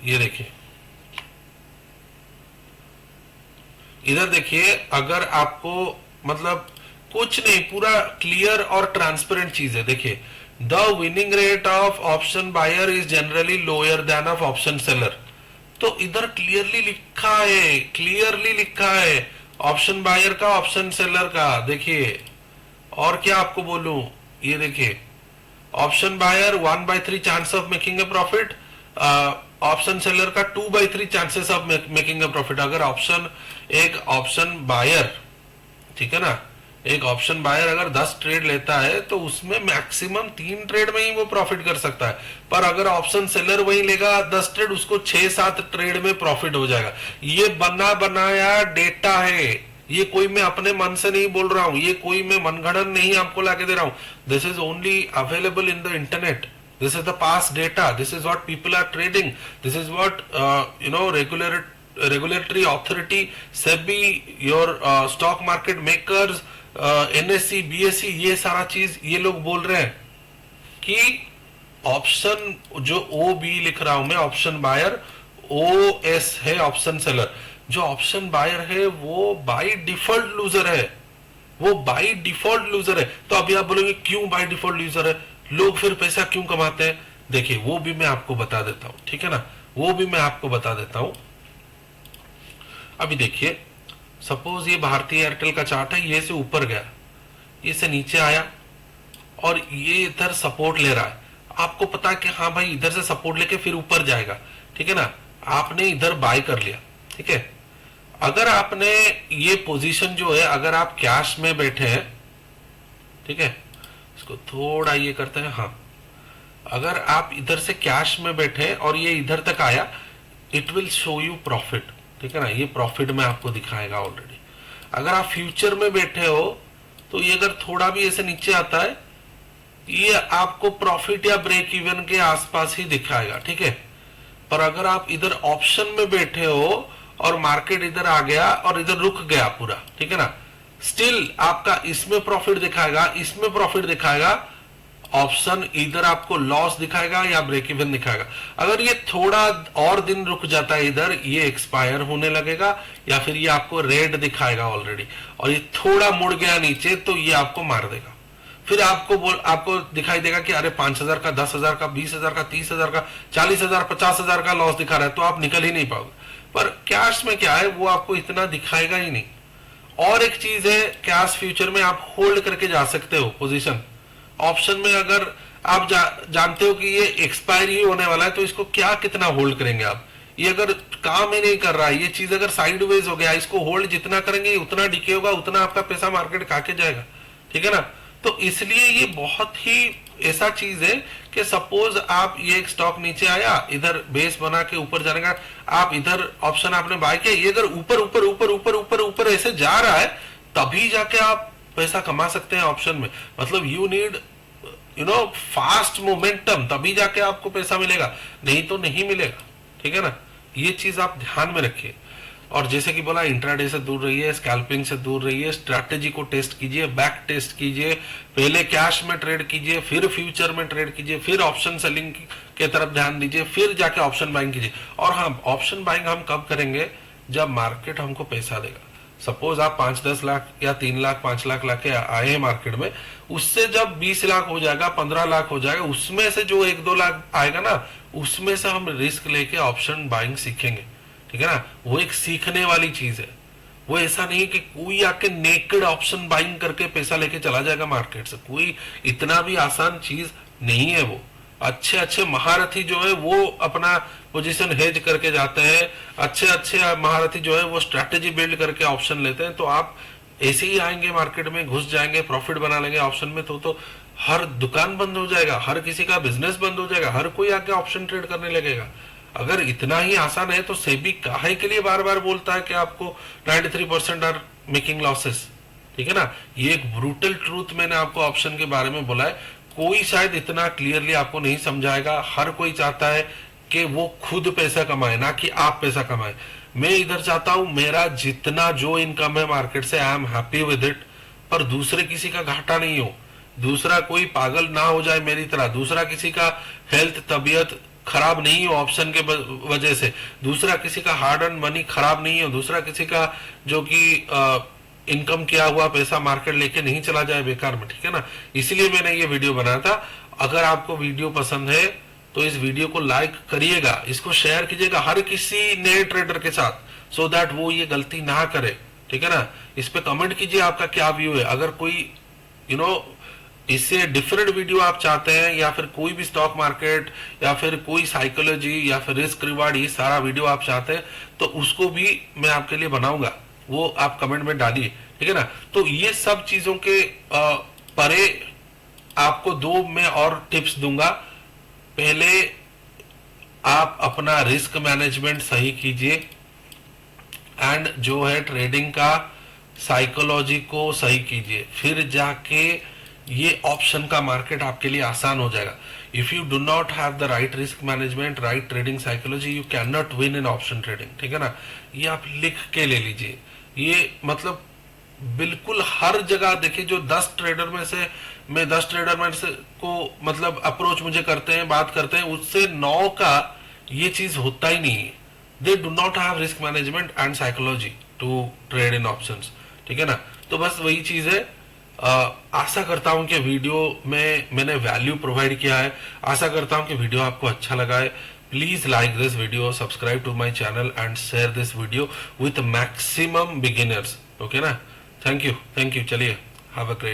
Speaker 1: ये देखिए, इधर देखिए। अगर आपको मतलब कुछ नहीं, पूरा क्लियर और ट्रांसपेरेंट चीज है, देखिए। The winning rate of option buyer is generally lower than of option seller. तो इधर क्लियरली लिखा है, क्लियरली लिखा है ऑप्शन बायर का, ऑप्शन सेलर का, देखिए। और क्या आपको बोलूं, ये देखिए, option buyer 1/3 chance of making a profit, option seller का 2/3 chances of making a profit. अगर ऑप्शन, एक ऑप्शन बायर, ठीक है ना, एक ऑप्शन बायर अगर 10 ट्रेड लेता है तो उसमें मैक्सिमम 3 ट्रेड में ही वो प्रॉफिट कर सकता है, पर अगर ऑप्शन सेलर वही लेगा 10 ट्रेड, उसको 6-7 ट्रेड में प्रॉफिट हो जाएगा। ये बना बनाया डेटा है, ये कोई मैं अपने मन से नहीं बोल रहा हूं, ये कोई मैं मनगढ़ंत नहीं आपको लाके दे रहा हूं। This is only available in the internet, this is the past data, this is what people are trading, this is what regulatory authority, SEBI, your stock market makers, NSE, BSE, ये सारा चीज ये लोग बोल रहे हैं कि ऑप्शन, जो ओ बी लिख रहा हूं मैं, ऑप्शन बायर, ओ एस है ऑप्शन सेलर। जो ऑप्शन बायर है वो बाय डिफॉल्ट लूजर है, वो बाय डिफॉल्ट लूजर है। तो अभी आप बोलोगे क्यों बाय डिफॉल्ट लूजर है, लोग फिर पैसा क्यों कमाते हैं? देखिए, वो भी मैं आपको बता देता हूं, ठीक है ना, वो भी मैं आपको बता देता हूं। अभी देखिए, सपोज ये भारतीय एयरटेल का चार्ट है, ये से ऊपर गया, ये से नीचे आया और ये इधर सपोर्ट ले रहा है। आपको पता है कि हाँ भाई इधर से सपोर्ट लेके फिर ऊपर जाएगा, ठीक है ना, आपने इधर बाय कर लिया, ठीक है। अगर आपने ये पोजीशन जो है, अगर आप कैश में बैठे हैं, ठीक है, इसको थोड़ा ये करते हैं, हाँ, अगर आप इधर से कैश में बैठे और ये इधर तक आया, it will show you profit, ठीक है ना, ये प्रॉफिट में आपको दिखाएगा ऑलरेडी। अगर आप फ्यूचर में बैठे हो तो ये अगर थोड़ा भी ऐसे नीचे आता है, ये आपको प्रॉफिट या ब्रेक इवन के आसपास ही दिखाएगा, ठीक है। पर अगर आप इधर ऑप्शन में बैठे हो और मार्केट इधर आ गया और इधर रुक गया पूरा, ठीक है ना, स्टिल आपका इसमें प्रॉफिट दिखाएगा, इसमें प्रॉफिट दिखाएगा, ऑप्शन इधर आपको लॉस दिखाएगा या ब्रेक इवन दिखाएगा। अगर ये थोड़ा और दिन रुक जाता है इधर, ये एक्सपायर होने लगेगा या फिर ये आपको रेड दिखाएगा ऑलरेडी, और ये थोड़ा मुड़ गया नीचे तो ये आपको मार देगा। फिर आपको दिखाई देगा कि अरे 5,000 का, 10,000 का, 20,000 का, 30,000 का, 40,000, 50,000 का लॉस दिखा रहा है, तो आप निकल ही नहीं पाओगे। पर कैश में क्या है, वो आपको इतना दिखाएगा ही नहीं। और एक चीज है, कैश फ्यूचर में आप होल्ड करके जा सकते हो पोजीशन। ऑप्शन में अगर आप जानते हो कि ये एक्सपायरी होने वाला है, तो इसको क्या कितना होल्ड करेंगे आप। ये अगर काम ही नहीं कर रहा है, ये चीज अगर साइडवेज हो गया, इसको होल्ड जितना करेंगे उतना डिके होगा, उतना आपका पैसा मार्केट खा के जाएगा, ठीक है ना। तो इसलिए ये बहुत ही ऐसा चीज है कि सपोज आप ये एक स्टॉक नीचे आया, इधर बेस बना के ऊपर जाने का, आप इधर ऑप्शन आपने बाय किया, ये अगर ऊपर ऊपर ऊपर ऊपर ऊपर ऊपर ऐसे जा रहा है, तभी जाके आप पैसा कमा सकते हैं ऑप्शन में। मतलब यू नीड फास्ट मोमेंटम, तभी जाके आपको पैसा मिलेगा, नहीं तो नहीं मिलेगा, ठीक है ना। ये चीज आप ध्यान में रखिए। और जैसे कि बोला, इंट्राडे से दूर रहिए, स्कैल्पिंग से दूर रहिए, स्ट्रैटेजी को टेस्ट कीजिए, बैक टेस्ट कीजिए, पहले कैश में ट्रेड कीजिए, फिर फ्यूचर में ट्रेड कीजिए, फिर ऑप्शन सेलिंग के तरफ ध्यान दीजिए, फिर जाके ऑप्शन बाइंग कीजिए। और हाँ, ऑप्शन बाइंग हम कब करेंगे, जब मार्केट हमको पैसा देगा। सपोज आप 5-10 लाख या 3 लाख 5 लाख लाके आए हैं मार्केट में, उससे जब 20 लाख हो जाएगा, 15 लाख हो जाएगा, उसमें से जो 1-2 लाख आएगा ना, उसमें से हम रिस्क लेके ऑप्शन बाइंग सीखेंगे, ठीक है ना। वो एक सीखने वाली चीज है। वो ऐसा नहीं कि कोई आके नेकेड ऑप्शन बाइंग करके पैसा लेके चला जाएगा मार्केट से, कोई इतना भी आसान चीज नहीं है। वो अच्छे अच्छे महारथी जो है वो अपना पोजीशन हेज करके जाते हैं, अच्छे अच्छे महारथी जो है वो स्ट्रैटेजी बिल्ड करके ऑप्शन लेते हैं। तो आप ऐसे ही आएंगे मार्केट में, घुस जाएंगे, प्रॉफिट बना लेंगे ऑप्शन में, तो हर दुकान बंद हो जाएगा, हर किसी का बिजनेस बंद हो जाएगा, हर कोई आके ऑप्शन ट्रेड करने लगेगा। अगर इतना ही आसान है तो सेबी काहे के लिए बार बार बोलता है कि आपको 93% आर मेकिंग लॉसेस, ठीक है ना। ये एक ब्रूटल ट्रूथ मैंने आपको ऑप्शन के बारे में बोला है। कोई शायद इतना क्लियरली आपको नहीं समझाएगा। हर कोई चाहता है कि वो खुद पैसा कमाए, ना कि आप पैसा कमाए। मैं इधर चाहता हूं मेरा जितना जो इनकम है मार्केट से, I am happy with it, पर दूसरे किसी का घाटा नहीं हो, दूसरा कोई पागल ना हो जाए मेरी तरह, दूसरा किसी का हेल्थ तबीयत खराब नहीं हो ऑप्शन के वजह से, दूसरा किसी का हार्ड अर्न मनी खराब नहीं हो, दूसरा किसी का जो कि इनकम किया हुआ पैसा मार्केट लेके नहीं चला जाए बेकार में, ठीक है ना। इसलिए मैंने ये वीडियो बनाया था। अगर आपको वीडियो पसंद है तो इस वीडियो को लाइक करिएगा, इसको शेयर कीजिएगा हर किसी नए ट्रेडर के साथ, सो दैट वो ये गलती ना करे, ठीक है ना। इस पे कमेंट कीजिए आपका क्या व्यू है। अगर कोई इससे डिफरेंट वीडियो आप चाहते हैं, या फिर कोई भी स्टॉक मार्केट या फिर कोई साइकोलॉजी या फिर रिस्क रिवार्ड, ये सारा वीडियो आप चाहते हैं, तो उसको भी मैं आपके लिए बनाऊंगा, वो आप कमेंट में डालिए, ठीक है ना। तो ये सब चीजों के परे आपको 2 मैं और टिप्स दूंगा। पहले आप अपना रिस्क मैनेजमेंट सही कीजिए, एंड जो है ट्रेडिंग का साइकोलॉजी को सही कीजिए, फिर जाके ये ऑप्शन का मार्केट आपके लिए आसान हो जाएगा। If you do not have the right risk management, right trading psychology, you can not win in option trading, ठीक है ना। ये आप लिख के ले लीजिए। ये मतलब बिल्कुल हर जगह देखिए, जो 10 ट्रेडर में से मैं 10 ट्रेडर में से को मतलब अप्रोच मुझे करते हैं, बात करते हैं, उससे 9 का ये चीज होता ही नहीं है। They do not have risk management and psychology to trade in options, ठीक है ना। तो बस वही चीज है। आशा करता हूं कि वीडियो में मैंने वैल्यू प्रोवाइड किया है। आशा करता हूं कि वीडियो आपको अच्छा लगा है। Please like this video, subscribe to my channel and share this video with maximum beginners, okay ना। थैंक यू, चलिए, हैव अ ग्रेट